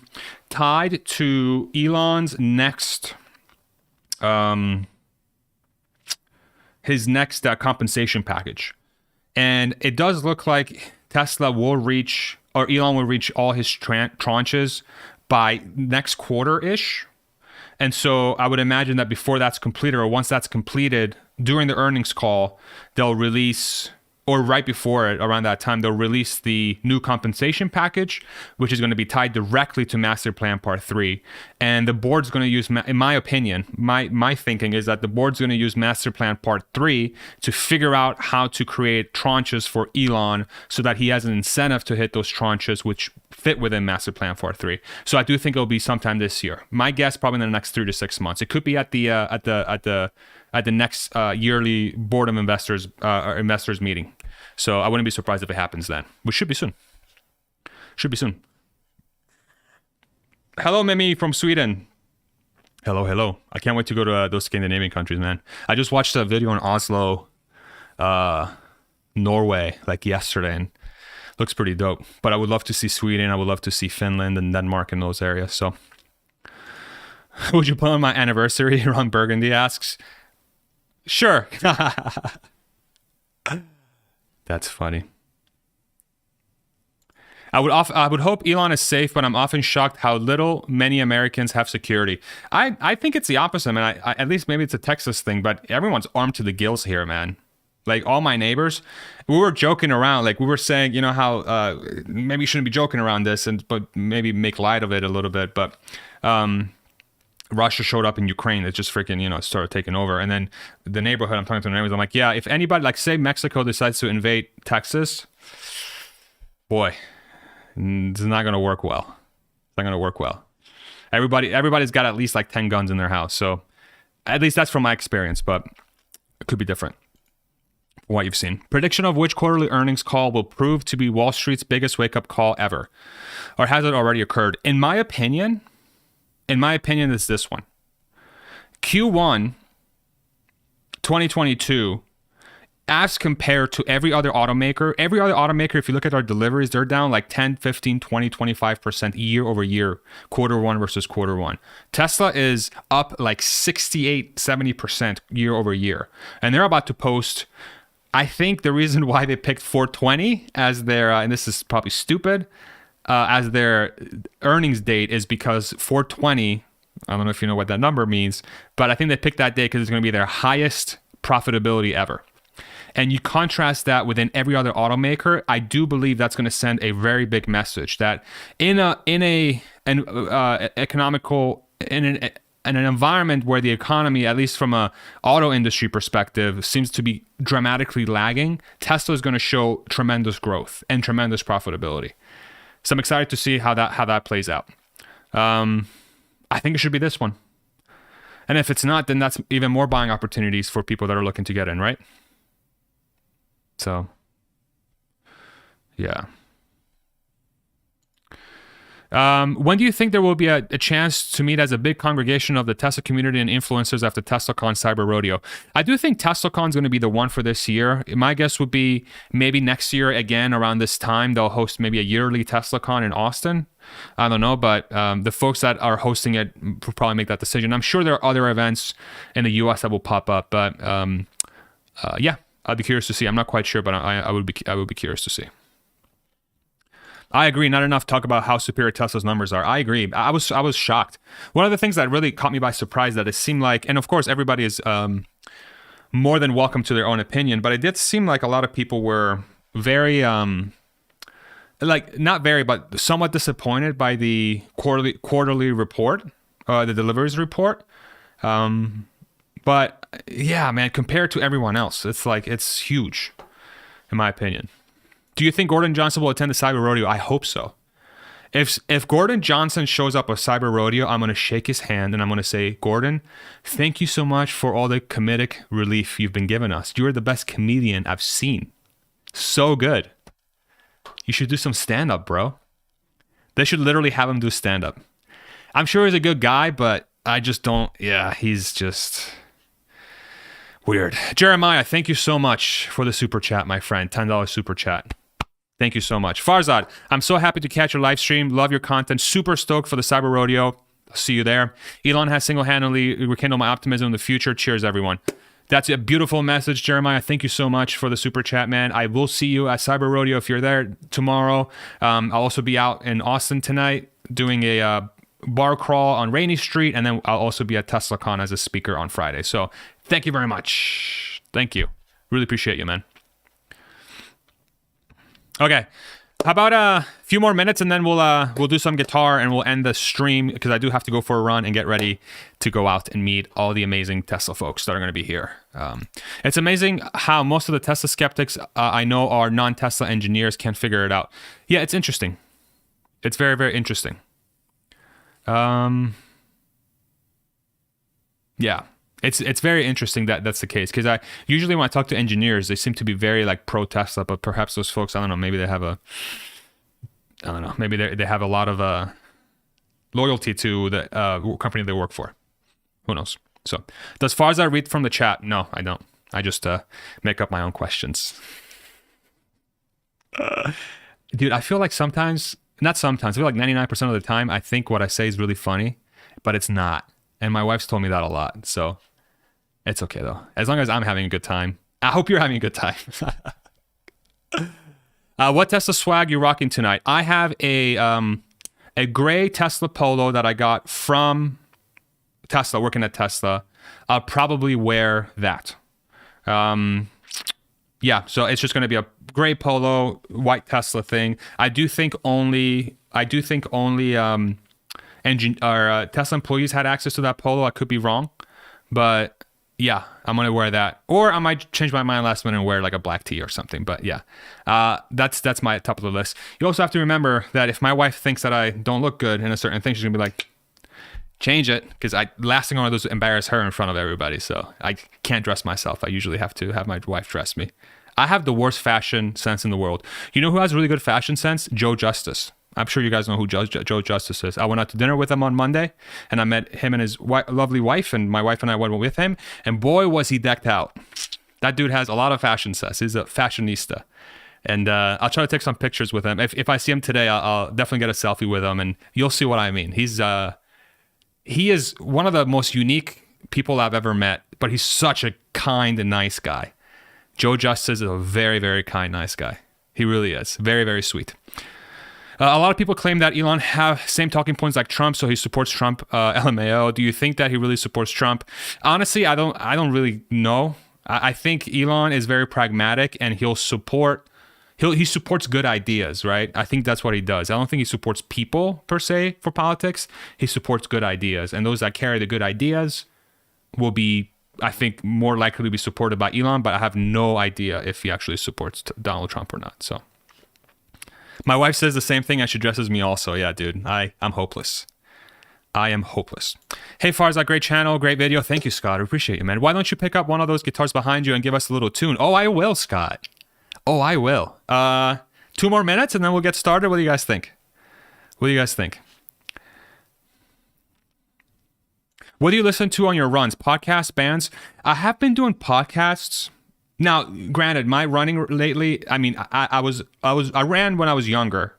S1: tied to Elon's next, his next compensation package. And it does look like Tesla will reach, or Elon will reach all his tranches by next quarter-ish. And so I would imagine that before that's completed, or once that's completed, during the earnings call, they'll release, or right before it, around that time, they'll release the new compensation package, which is going to be tied directly to Master Plan Part 3. And the board's going to use, in my opinion, my thinking is that the board's going to use Master Plan Part 3 to figure out how to create tranches for Elon so that he has an incentive to hit those tranches, which fit within Master Plan Part 3. So I do think it'll be sometime this year. My guess, probably in the next 3 to 6 months. It could be at the next yearly board of investors meeting. So I wouldn't be surprised if it happens then, which should be soon. Hello, Mimi from Sweden. Hello. I can't wait to go to those Scandinavian countries, man. I just watched a video in Oslo, Norway, like yesterday, and looks pretty dope. But I would love to see Sweden. I would love to see Finland and Denmark in those areas. So would you put on my anniversary? Ron Burgundy asks. Sure. That's funny. I would hope Elon is safe, but I'm often shocked how little many Americans have security. I think it's the opposite, man. I at least maybe it's a Texas thing, but everyone's armed to the gills here, man. Like all my neighbors, we were joking around. Like we were saying, you know how maybe you shouldn't be joking around this, but maybe make light of it a little bit. But Russia showed up in Ukraine. It just freaking, started taking over. And then the neighborhood, I'm talking to the neighbors, I'm like, yeah, if anybody, like say Mexico decides to invade Texas, boy, it's not going to work well. It's not going to work well. Everybody's got at least like 10 guns in their house. So at least that's from my experience, but it could be different from what you've seen. Prediction of which quarterly earnings call will prove to be Wall Street's biggest wake-up call ever? Or has it already occurred? In my opinion, it's this one. Q1 2022, as compared to every other automaker, if you look at our deliveries, they're down like 10, 15, 20, 25% year over year, quarter one versus quarter one. Tesla is up like 68, 70% year over year. And they're about to post, I think the reason why they picked 420 as their, and this is probably stupid, as their earnings date is because 420, I don't know if you know what that number means, but I think they picked that date because it's going to be their highest profitability ever. And you contrast that within every other automaker, I do believe that's going to send a very big message that in an environment where the economy, at least from a auto industry perspective, seems to be dramatically lagging, Tesla is going to show tremendous growth and tremendous profitability. So I'm excited to see how that plays out. I think it should be this one. And if it's not, then that's even more buying opportunities for people that are looking to get in, right? So, yeah. When do you think there will be a chance to meet as a big congregation of the Tesla community and influencers after TeslaCon Cyber Rodeo? I do think TeslaCon is going to be the one for this year. My guess would be maybe next year again around this time they'll host maybe a yearly TeslaCon in Austin. I don't know, but the folks that are hosting it will probably make that decision. I'm sure there are other events in the U.S. that will pop up, but yeah, I'd be curious to see. I'm not quite sure, but I would be curious to see. I agree. Not enough talk about how superior Tesla's numbers are. I agree. I was shocked. One of the things that really caught me by surprise that it seemed like, and of course everybody is more than welcome to their own opinion, but it did seem like a lot of people were very, like not very, but somewhat disappointed by the quarterly report, the deliveries report. But yeah, man, compared to everyone else, it's huge, in my opinion. Do you think Gordon Johnson will attend the Cyber Rodeo? I hope so. If Gordon Johnson shows up at Cyber Rodeo, I'm going to shake his hand and I'm going to say, Gordon, thank you so much for all the comedic relief you've been giving us. You're the best comedian I've seen. So good. You should do some stand-up, bro. They should literally have him do stand-up. I'm sure he's a good guy, but I just don't. Yeah, he's just weird. Jeremiah, thank you so much for the super chat, my friend. $10 super chat. Thank you so much. Farzad, I'm so happy to catch your live stream. Love your content. Super stoked for the Cyber Rodeo. I'll see you there. Elon has single-handedly rekindled my optimism in the future. Cheers, everyone. That's a beautiful message, Jeremiah. Thank you so much for the super chat, man. I will see you at Cyber Rodeo if you're there tomorrow. I'll also be out in Austin tonight doing a bar crawl on Rainy Street, and then I'll also be at TeslaCon as a speaker on Friday. So thank you very much. Thank you. Really appreciate you, man. Okay, how about a few more minutes and then we'll do some guitar and we'll end the stream because I do have to go for a run and get ready to go out and meet all the amazing Tesla folks that are going to be here. It's amazing how most of the Tesla skeptics I know are non-Tesla engineers can't figure it out. Yeah, it's interesting. It's very, very interesting. Yeah. It's very interesting that that's the case because I usually when I talk to engineers they seem to be very like pro Tesla, but perhaps those folks I don't know, maybe they have maybe they have a lot of loyalty to the company they work for. Who knows? So as far as I read from the chat, no, I don't. I just make up my own questions. Dude, I feel like I feel like 99% of the time I think what I say is really funny, but it's not. And my wife's told me that a lot, so it's okay though. As long as I'm having a good time. I hope you're having a good time. What Tesla swag you rocking tonight? I have a gray Tesla Polo that I got from Tesla, working at Tesla. I'll probably wear that. Yeah, so it's just going to be a gray Polo, white Tesla thing. I do think only Tesla employees had access to that Polo. I could be wrong, but yeah, I'm gonna wear that, or I might change my mind last minute and wear like a black tee or something. But yeah, that's my top of the list. You also have to remember that if my wife thinks that I don't look good in a certain thing, she's gonna be like, change it, because last thing I want to do is embarrass her in front of everybody. So I can't dress myself. I usually have to have my wife dress me. I have the worst fashion sense in the world. You know who has really good fashion sense? Joe Justice. I'm sure you guys know who Joe Justice is. I went out to dinner with him on Monday, and I met him and his lovely wife, and my wife and I went with him, and boy, was he decked out. That dude has a lot of fashion sense. He's a fashionista. And I'll try to take some pictures with him. If I see him today, I'll definitely get a selfie with him, and you'll see what I mean. He is one of the most unique people I've ever met, but he's such a kind and nice guy. Joe Justice is a very, very kind, nice guy. He really is. Very, very sweet. A lot of people claim that Elon have same talking points like Trump, so he supports Trump. LMAO. Do you think that he really supports Trump? Honestly, I don't really know. I think Elon is very pragmatic, and he supports good ideas, right? I think that's what he does. I don't think he supports people per se for politics. He supports good ideas, and those that carry the good ideas will be, I think, more likely to be supported by Elon. But I have no idea if he actually supports Donald Trump or not. So. My wife says the same thing, and she dresses me also. Yeah, dude, I'm hopeless. I am hopeless. Hey, Farzad, great channel, great video. Thank you, Scott. I appreciate you, man. Why don't you pick up one of those guitars behind you and give us a little tune? Oh, I will, Scott. Oh, I will. 2 more minutes, and then we'll get started. What do you guys think? What do you guys think? What do you listen to on your runs? Podcasts, bands? I have been doing podcasts. Now, granted, my running lately, I mean, I ran when I was younger.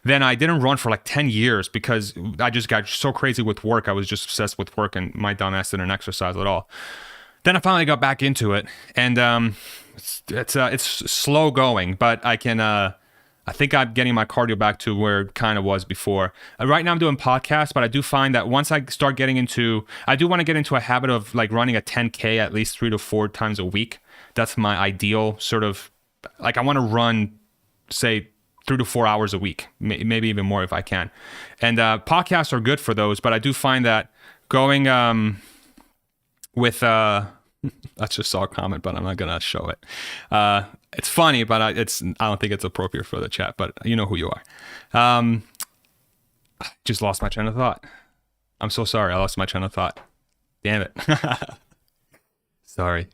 S1: Then I didn't run for like 10 years because I just got so crazy with work. I was just obsessed with work, and my dumbass didn't exercise at all. Then I finally got back into it, and it's slow going, but I think I'm getting my cardio back to where it kind of was before. Right now I'm doing podcasts, but I do find that once I start getting into, I do want to get into a habit of like running a 10K at least 3 to 4 times a week. That's my ideal sort of, like I want to run, say, 3 to 4 hours a week, maybe even more if I can. And podcasts are good for those, but I do find that going with, I just saw a comment, but I'm not going to show it. It's funny, but I don't think it's appropriate for the chat, but you know who you are. Just lost my train of thought. I'm so sorry. I lost my train of thought. Damn it. Sorry.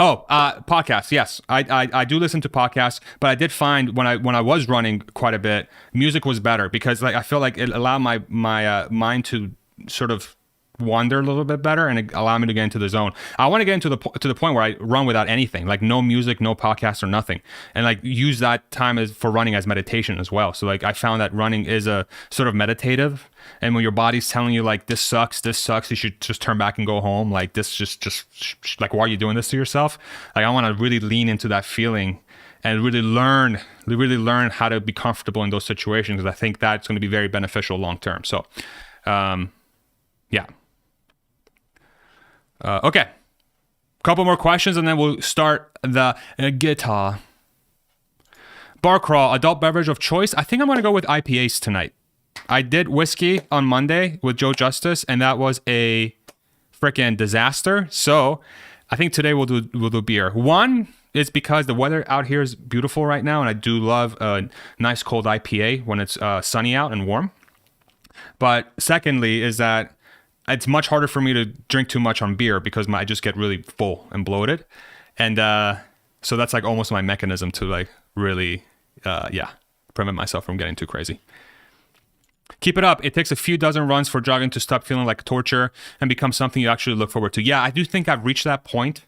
S1: Podcasts. Yes, I do listen to podcasts, but I did find when I was running quite a bit, music was better because like I feel like it allowed my mind to sort of wander a little bit better and it allowed me to get into the zone. I want to get into the point where I run without anything, like no music, no podcast or nothing, and like use that time for running as meditation as well. So like I found that running is a sort of meditative, and when your body's telling you like this sucks, you should just turn back and go home. Like this just like, why are you doing this to yourself? Like I want to really lean into that feeling and really learn how to be comfortable in those situations, because I think that's going to be very beneficial long term. So yeah. Okay, couple more questions and then we'll start the guitar. Bar crawl, adult beverage of choice. I think I'm going to go with IPAs tonight. I did whiskey on Monday with Joe Justice, and that was a freaking disaster. So I think today we'll do beer. One is because the weather out here is beautiful right now, and I do love a nice cold IPA when it's sunny out and warm. But secondly is that it's much harder for me to drink too much on beer because I just get really full and bloated. And so that's like almost my mechanism to like really, prevent myself from getting too crazy. Keep it up. It takes a few dozen runs for jogging to stop feeling like torture and become something you actually look forward to. Yeah, I do think I've reached that point,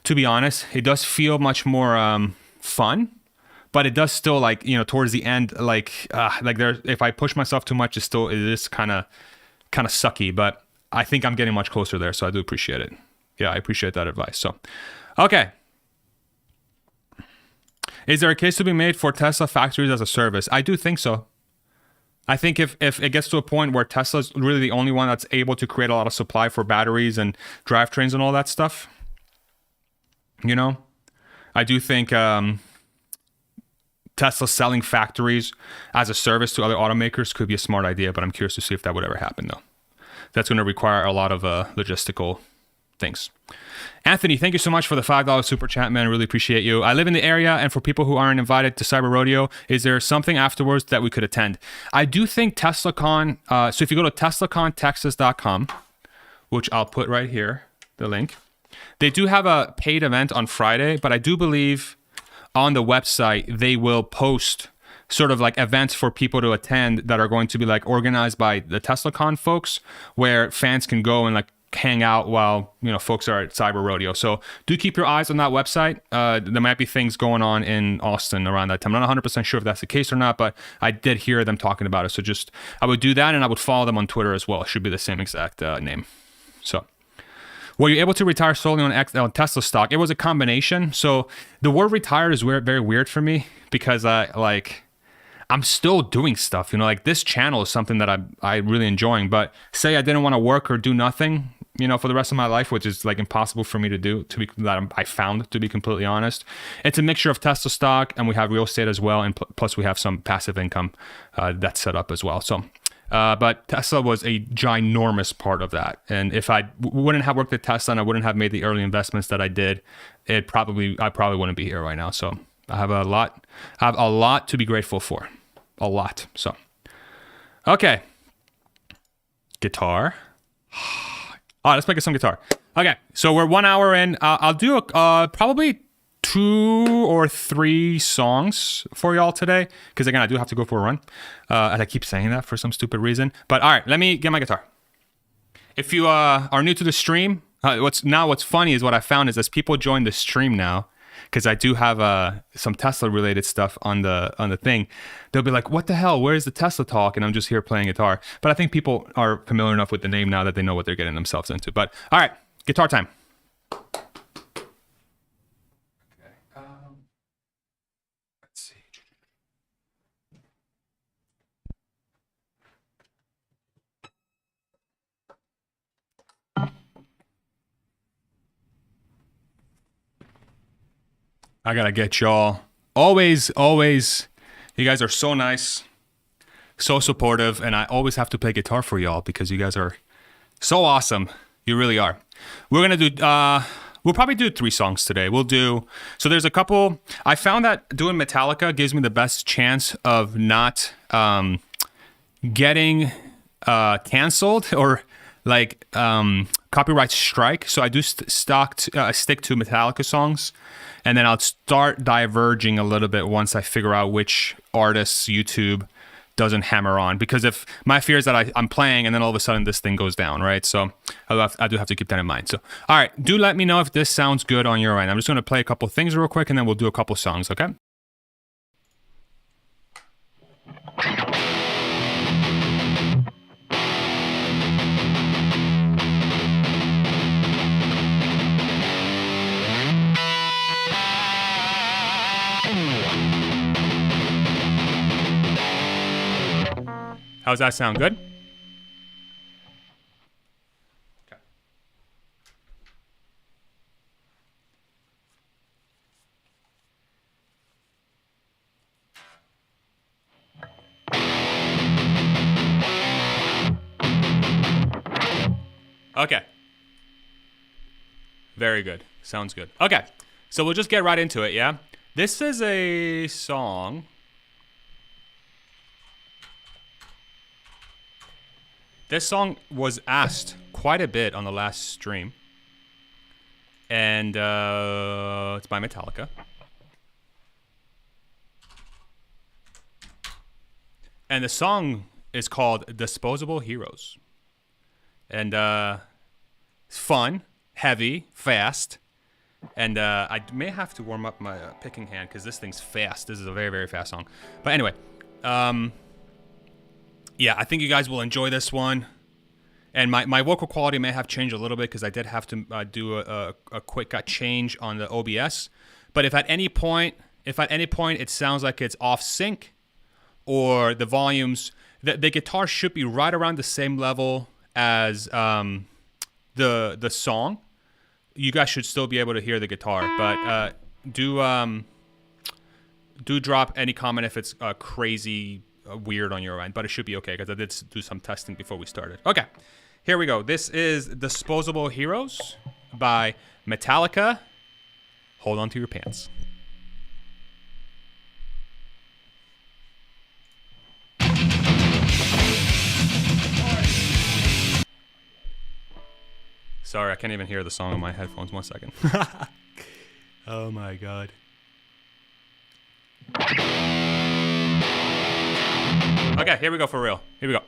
S1: to be honest. It does feel much more fun, but it does still like, towards the end, like there, if I push myself too much, it is kind of sucky, but I think I'm getting much closer there, so I do appreciate it. Yeah, I appreciate that advice. So, okay. Is there a case to be made for Tesla factories as a service? I do think so. I think if it gets to a point where Tesla's really the only one that's able to create a lot of supply for batteries and drivetrains and all that stuff, I do think Tesla selling factories as a service to other automakers could be a smart idea, but I'm curious to see if that would ever happen, though. That's going to require a lot of logistical things. Anthony, thank you so much for the $5 super chat, man. I really appreciate you. I live in the area, and for people who aren't invited to Cyber Rodeo, is there something afterwards that we could attend? I do think TeslaCon, so if you go to teslacontexas.com, which I'll put right here, the link, they do have a paid event on Friday, but I do believe on the website they will post sort of like events for people to attend that are going to be like organized by the TeslaCon folks, where fans can go and like hang out while folks are at Cyber Rodeo. So do keep your eyes on that website. There might be things going on in Austin around that time. I'm not 100% sure if that's the case or not, but I did hear them talking about it. So I would do that, and I would follow them on Twitter as well. It should be the same exact name. So were you able to retire solely on Tesla stock? It was a combination. So the word retired is very weird for me because I'm still doing stuff, like this channel is something that I really enjoying, but say I didn't want to work or do nothing, for the rest of my life, which is like impossible for me to do, I found, to be completely honest. It's a mixture of Tesla stock, and we have real estate as well. And plus we have some passive income that's set up as well. So, but Tesla was a ginormous part of that. And if I wouldn't have worked at Tesla and I wouldn't have made the early investments that I did, I probably wouldn't be here right now. So I have a lot to be grateful for. A lot. So, okay. Guitar. Let's make it some guitar. Okay, so we're 1 hour in. I'll do probably 2 or 3 songs for y'all today, because again, I do have to go for a run. And I keep saying that for some stupid reason. But all right, let me get my guitar. If you are new to the stream, what's funny is what I found is as people join the stream now, because I do have some Tesla related stuff on the thing, they'll be like, "What the hell? Where's the Tesla talk?" And I'm just here playing guitar. But I think people are familiar enough with the name now that they know what they're getting themselves into. But all right, guitar time. I gotta get y'all. Always, you guys are so nice, so supportive, and I always have to play guitar for y'all because you guys are so awesome. You really are. We're gonna do, we'll probably do 3 songs today. So there's a couple, I found that doing Metallica gives me the best chance of not getting canceled or like copyright strike. So I do stick to Metallica songs. And then I'll start diverging a little bit once I figure out which artists YouTube doesn't hammer on. Because if my fear is that I'm playing and then all of a sudden this thing goes down, right? So I do have to keep that in mind. So, all right, do let me know if this sounds good on your end. I'm just going to play a couple things real quick and then we'll do a couple songs, okay? How's that sound? Good? Okay. Very good. Sounds good. Okay. So we'll just get right into it, yeah? This is a song. This song was asked quite a bit on the last stream. And it's by Metallica. And the song is called Disposable Heroes. And it's fun, heavy, fast. And I may have to warm up my picking hand because this thing's fast. This is a very, very fast song. But anyway, yeah, I think you guys will enjoy this one. And my vocal quality may have changed a little bit because I did have to do a quick change on the OBS. But if at any point it sounds like it's off sync or the volumes, the guitar should be right around the same level as the song. You guys should still be able to hear the guitar, but do drop any comment if it's crazy weird on your end, but it should be okay because I did do some testing before we started. Okay, here we go. This is Disposable Heroes by Metallica. Hold on to your pants. Sorry, I can't even hear the song on my headphones. 1 second. Oh my god. Okay, here we go for real. Here we go.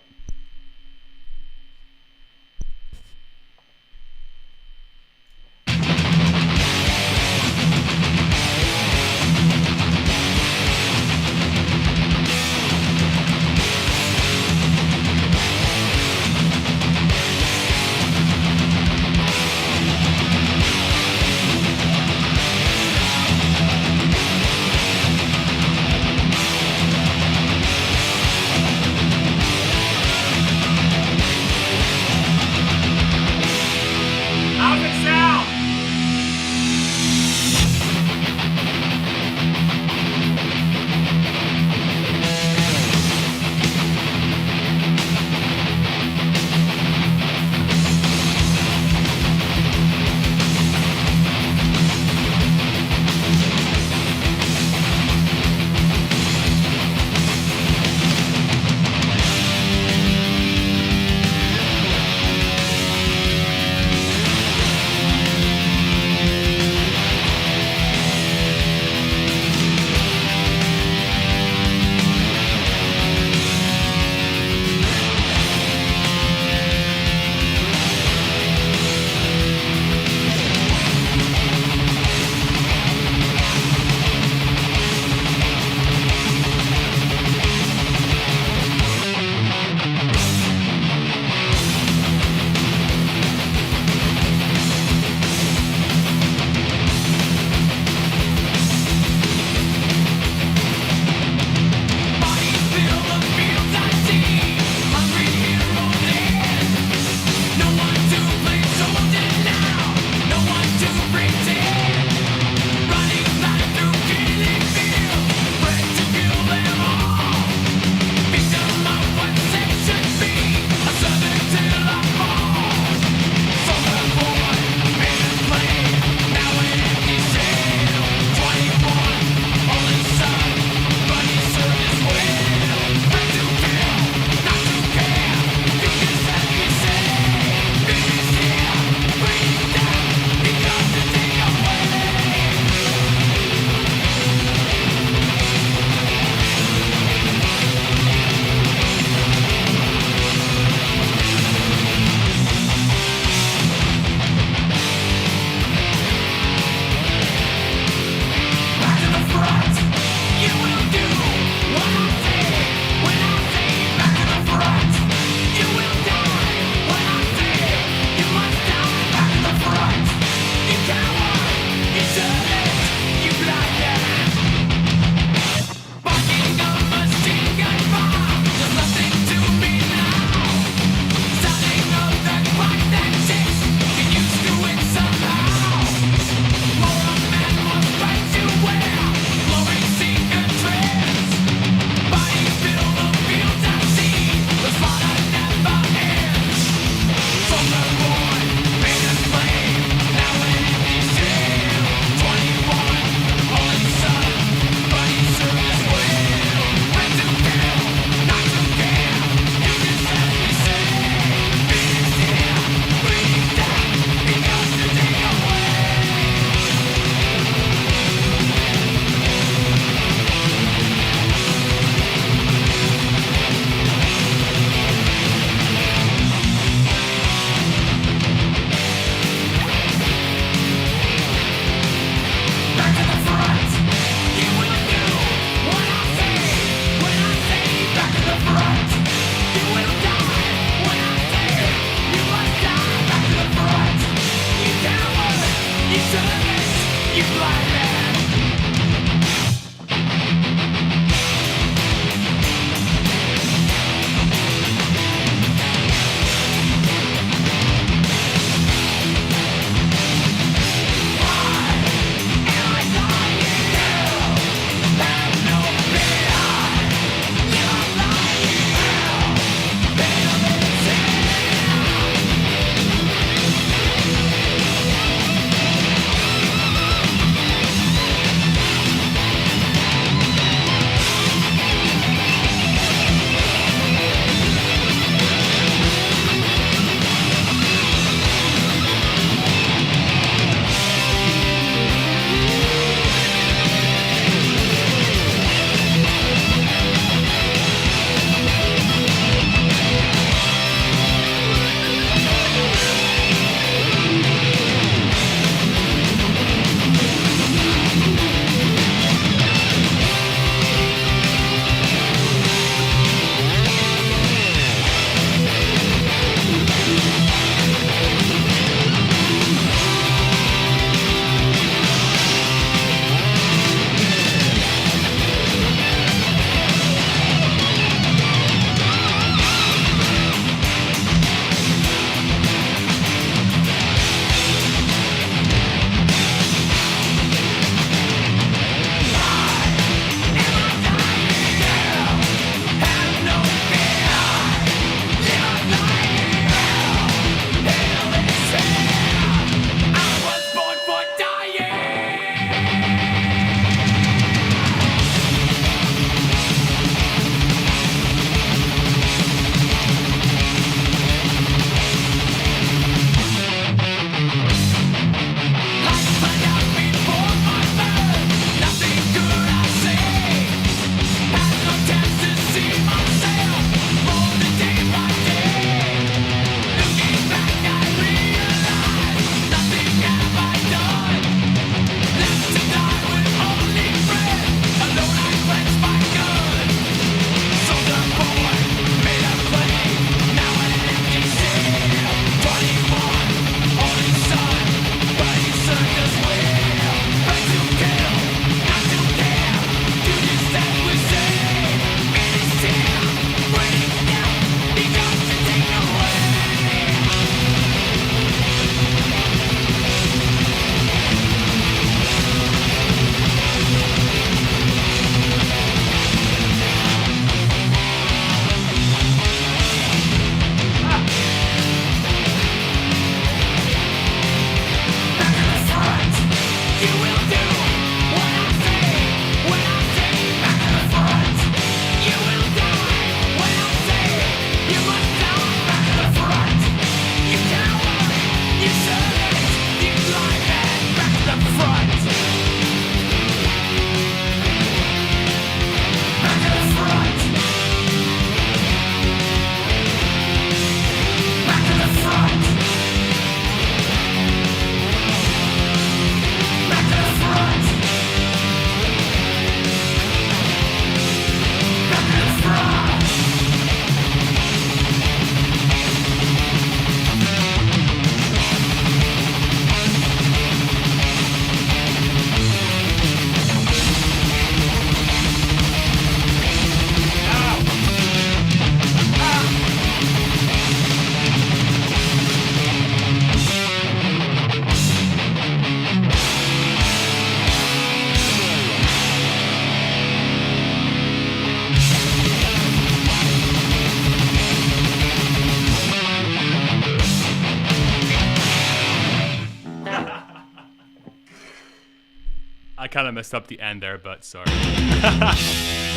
S1: I kind of messed up the end there, but sorry.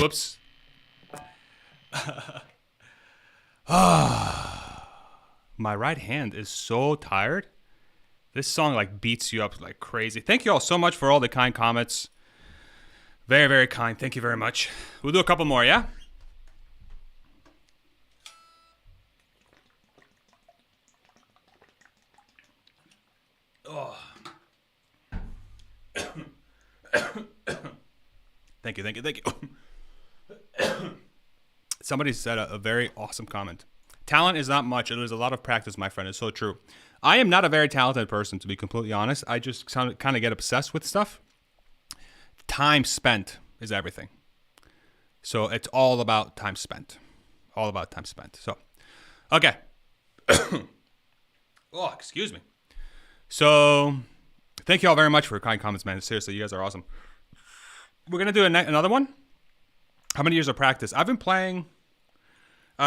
S1: Whoops. My right hand is so tired. This song like beats you up like crazy. Thank you all so much for all the kind comments. Very, very kind. Thank you very much. We'll do a couple more, yeah? Oh. Thank you. Somebody said a very awesome comment. Talent is not much. It is a lot of practice, my friend. It's so true. I am not a very talented person, to be completely honest. I just kind of get obsessed with stuff. Time spent is everything. So it's all about time spent. All about time spent. So, okay. Oh, excuse me. So, thank you all very much for your kind comments, man. Seriously, you guys are awesome. We're going to do another one. How many years of practice? I've been playing... So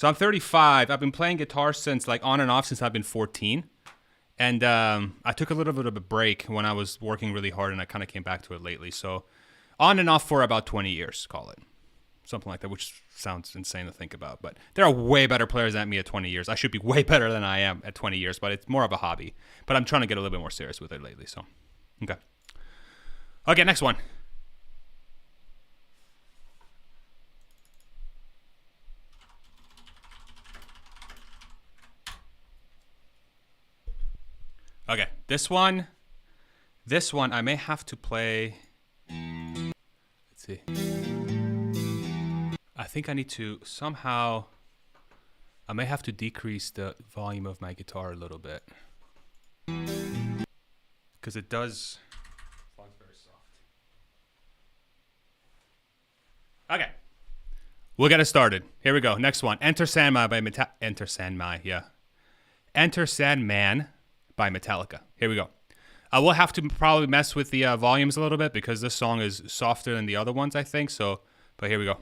S1: I'm 35. I've been playing guitar since like on and off since I've been 14. And I took a little bit of a break when I was working really hard, and I kind of came back to it lately. So on and off for about 20 years, call it. Something like that, which sounds insane to think about. But there are way better players than me at 20 years. I should be way better than I am at 20 years, but it's more of a hobby. But I'm trying to get a little bit more serious with it lately. So, okay. Okay, next one. Okay, this one I may have to play. Let's see. I think I need to somehow, I may have to decrease the volume of my guitar a little bit. Because it does, sounds very soft. Okay. We'll get it started. Here we go. Next one. Enter Sandman by Enter Sandman, yeah. Enter Sandman by Metallica. Here we go. I will have to probably mess with the volumes a little bit because this song is softer than the other ones, I think. So, but here we go.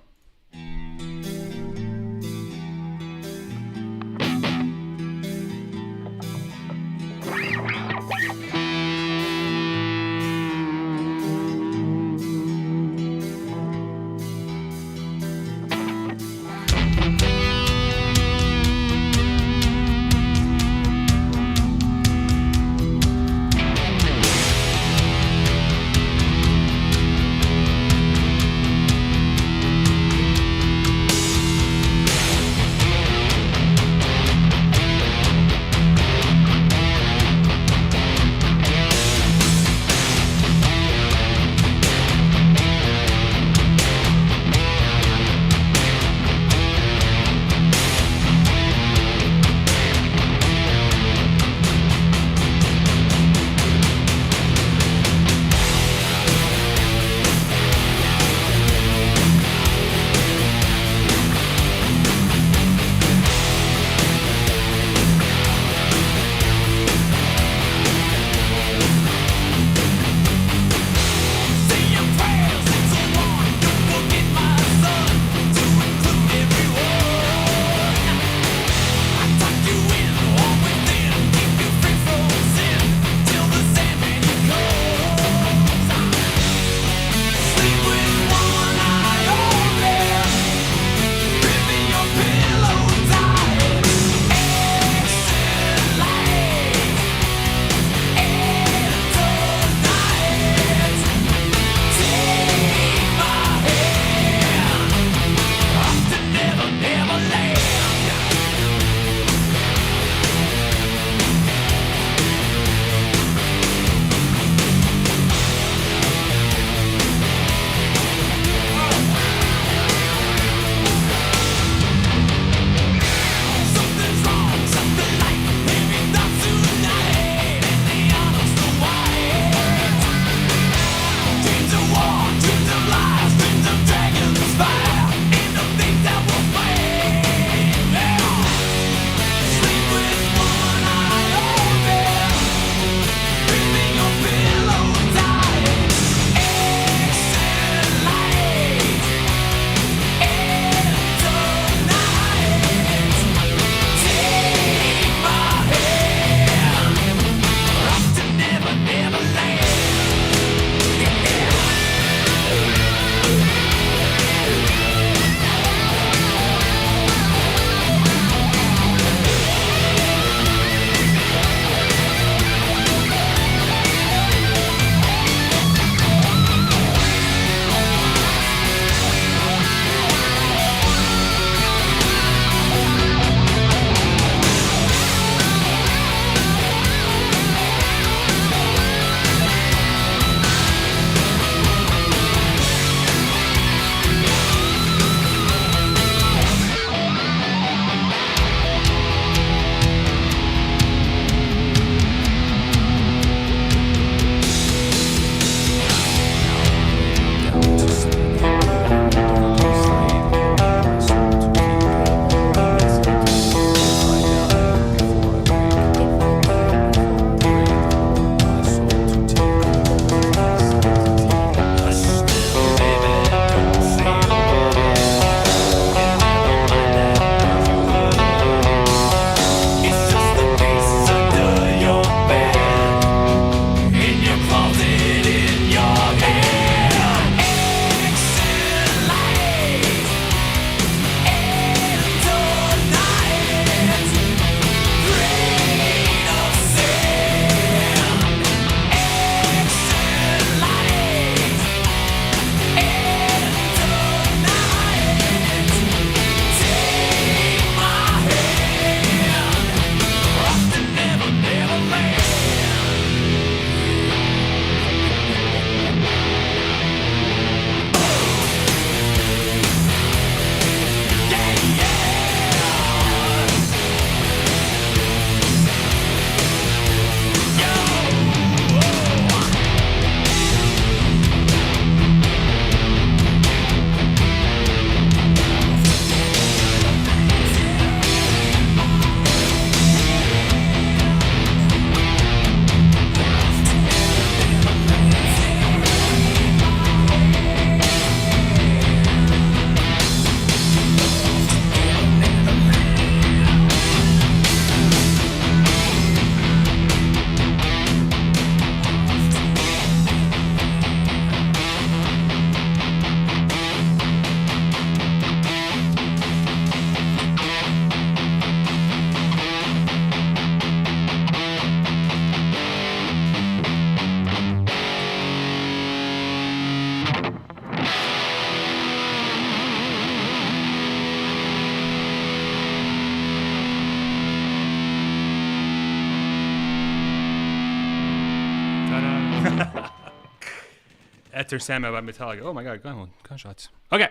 S1: Enter Sandman by Metallica. Oh my God, gunshots. Okay.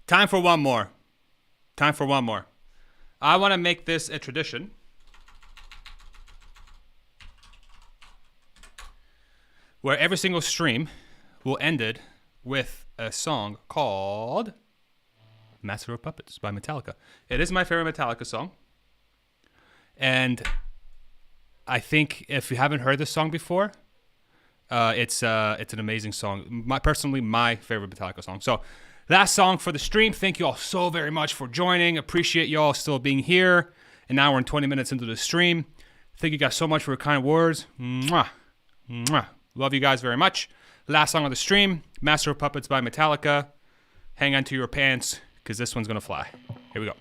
S1: Time for one more. I want to make this a tradition. Where every single stream will end it with a song called Master of Puppets by Metallica. It is my favorite Metallica song. And I think if you haven't heard this song before, it's an amazing song. Personally, my favorite Metallica song. So last song for the stream. Thank you all so very much for joining. Appreciate you all still being here. An hour and 20 minutes into the stream. Thank you guys so much for your kind words. Mwah. Mwah. Love you guys very much. Last song on the stream, Master of Puppets by Metallica. Hang on to your pants, because this one's going to fly. Here we go.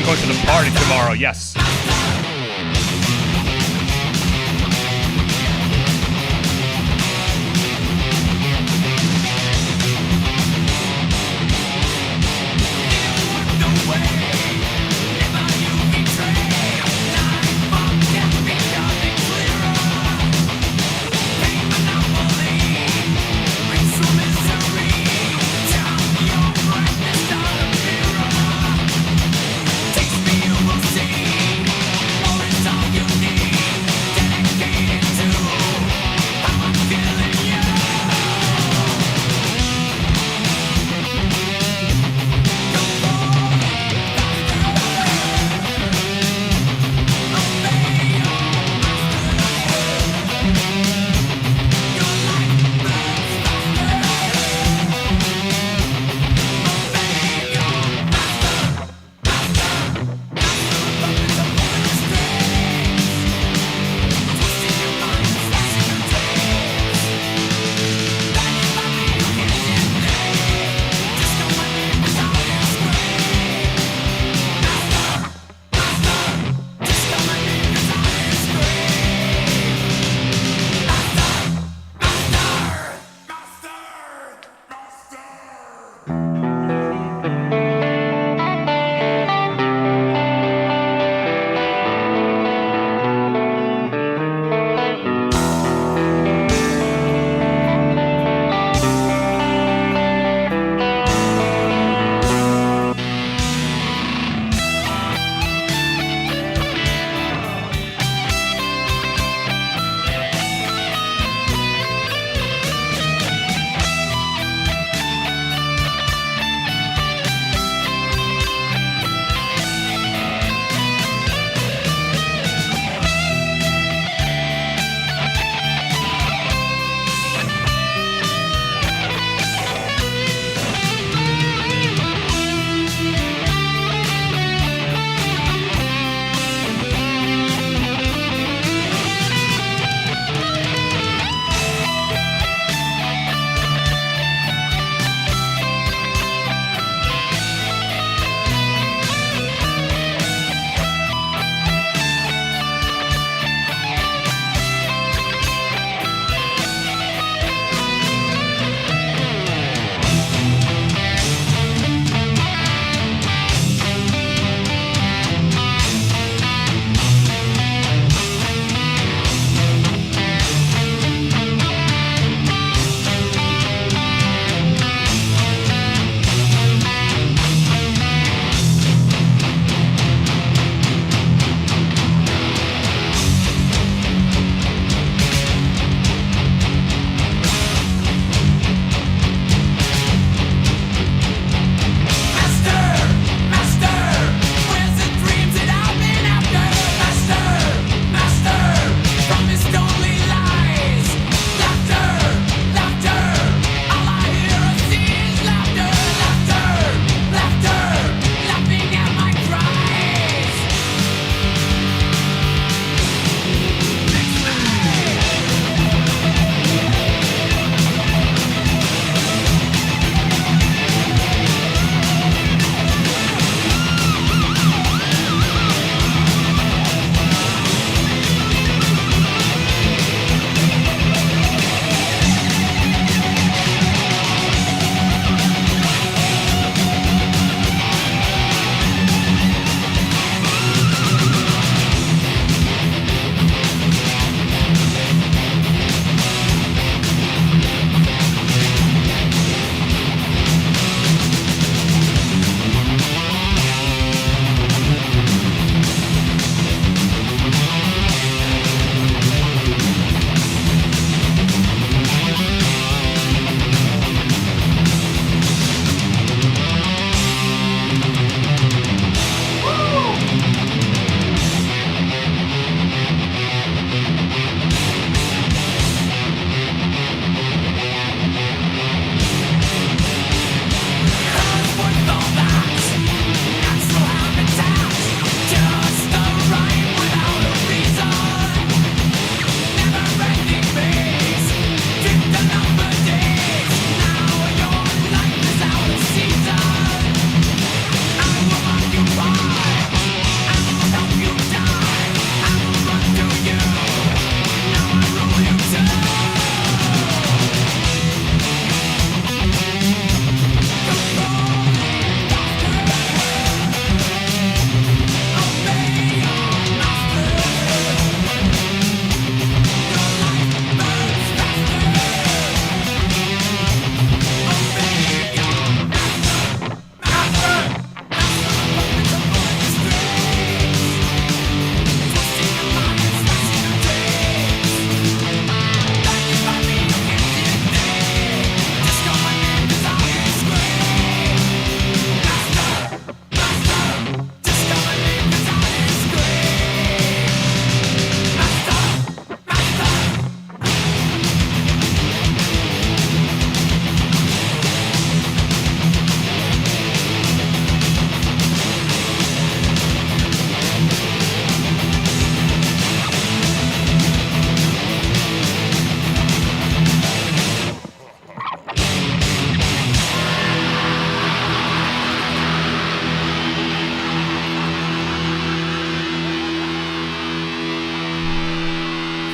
S1: Going to the party tomorrow, yes.
S2: See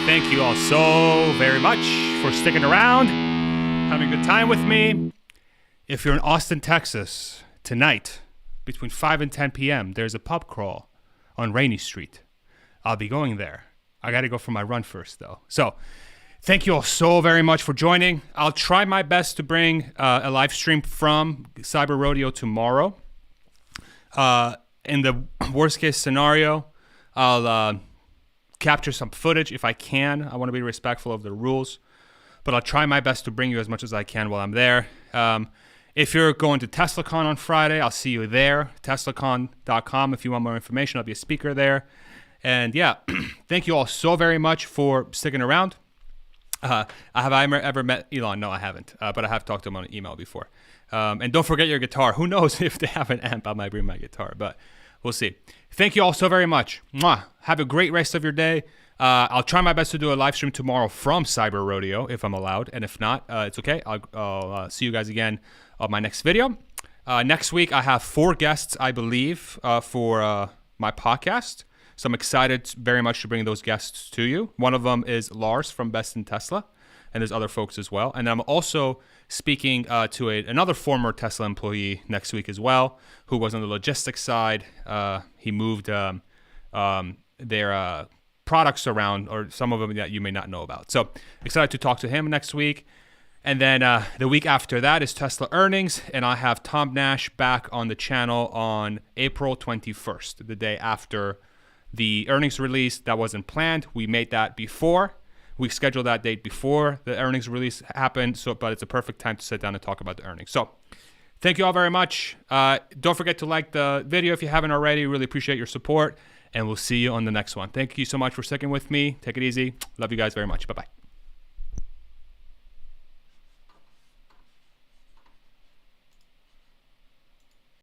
S1: Thank you all so very much for sticking around, having a good time with me. If you're in Austin, Texas, tonight, between 5 and 10 p.m., there's a pub crawl on Rainey Street. I'll be going there. I got to go for my run first, though. So thank you all so very much for joining. I'll try my best to bring a live stream from Cyber Rodeo tomorrow. In the worst case scenario, I'll capture some footage if I can. I want to be respectful of the rules, but I'll try my best to bring you as much as I can while I'm there. If you're going to TeslaCon on Friday, I'll see you there. TeslaCon.com if you want more information. I'll be a speaker there. And yeah, thank you all so very much for sticking around. Have I ever met Elon? No, I haven't. But I have talked to him on an email before. And don't forget your guitar. Who knows if they have an amp? I might bring my guitar, but we'll see. Thank you all so very much. Mwah. Have a great rest of your day. I'll try my best to do a live stream tomorrow from Cyber Rodeo if I'm allowed. And if not, it's okay. I'll see you guys again on my next video. Next week, I have 4 guests, I believe, for my podcast. So I'm excited very much to bring those guests to you. One of them is Lars from Best in Tesla, and there's other folks as well. And I'm also speaking to another former Tesla employee next week as well, who was on the logistics side. He moved their products around, or some of them that you may not know about. So excited to talk to him next week. And then the week after that is Tesla earnings, and I have Tom Nash back on the channel on April 21st, the day after the earnings release. That wasn't planned. We made that before. We scheduled that date before the earnings release happened, but it's a perfect time to sit down and talk about the earnings. So thank you all very much. Don't forget to like the video if you haven't already. Really appreciate your support, and we'll see you on the next one. Thank you so much for sticking with me. Take it easy. Love you guys very much. Bye-bye.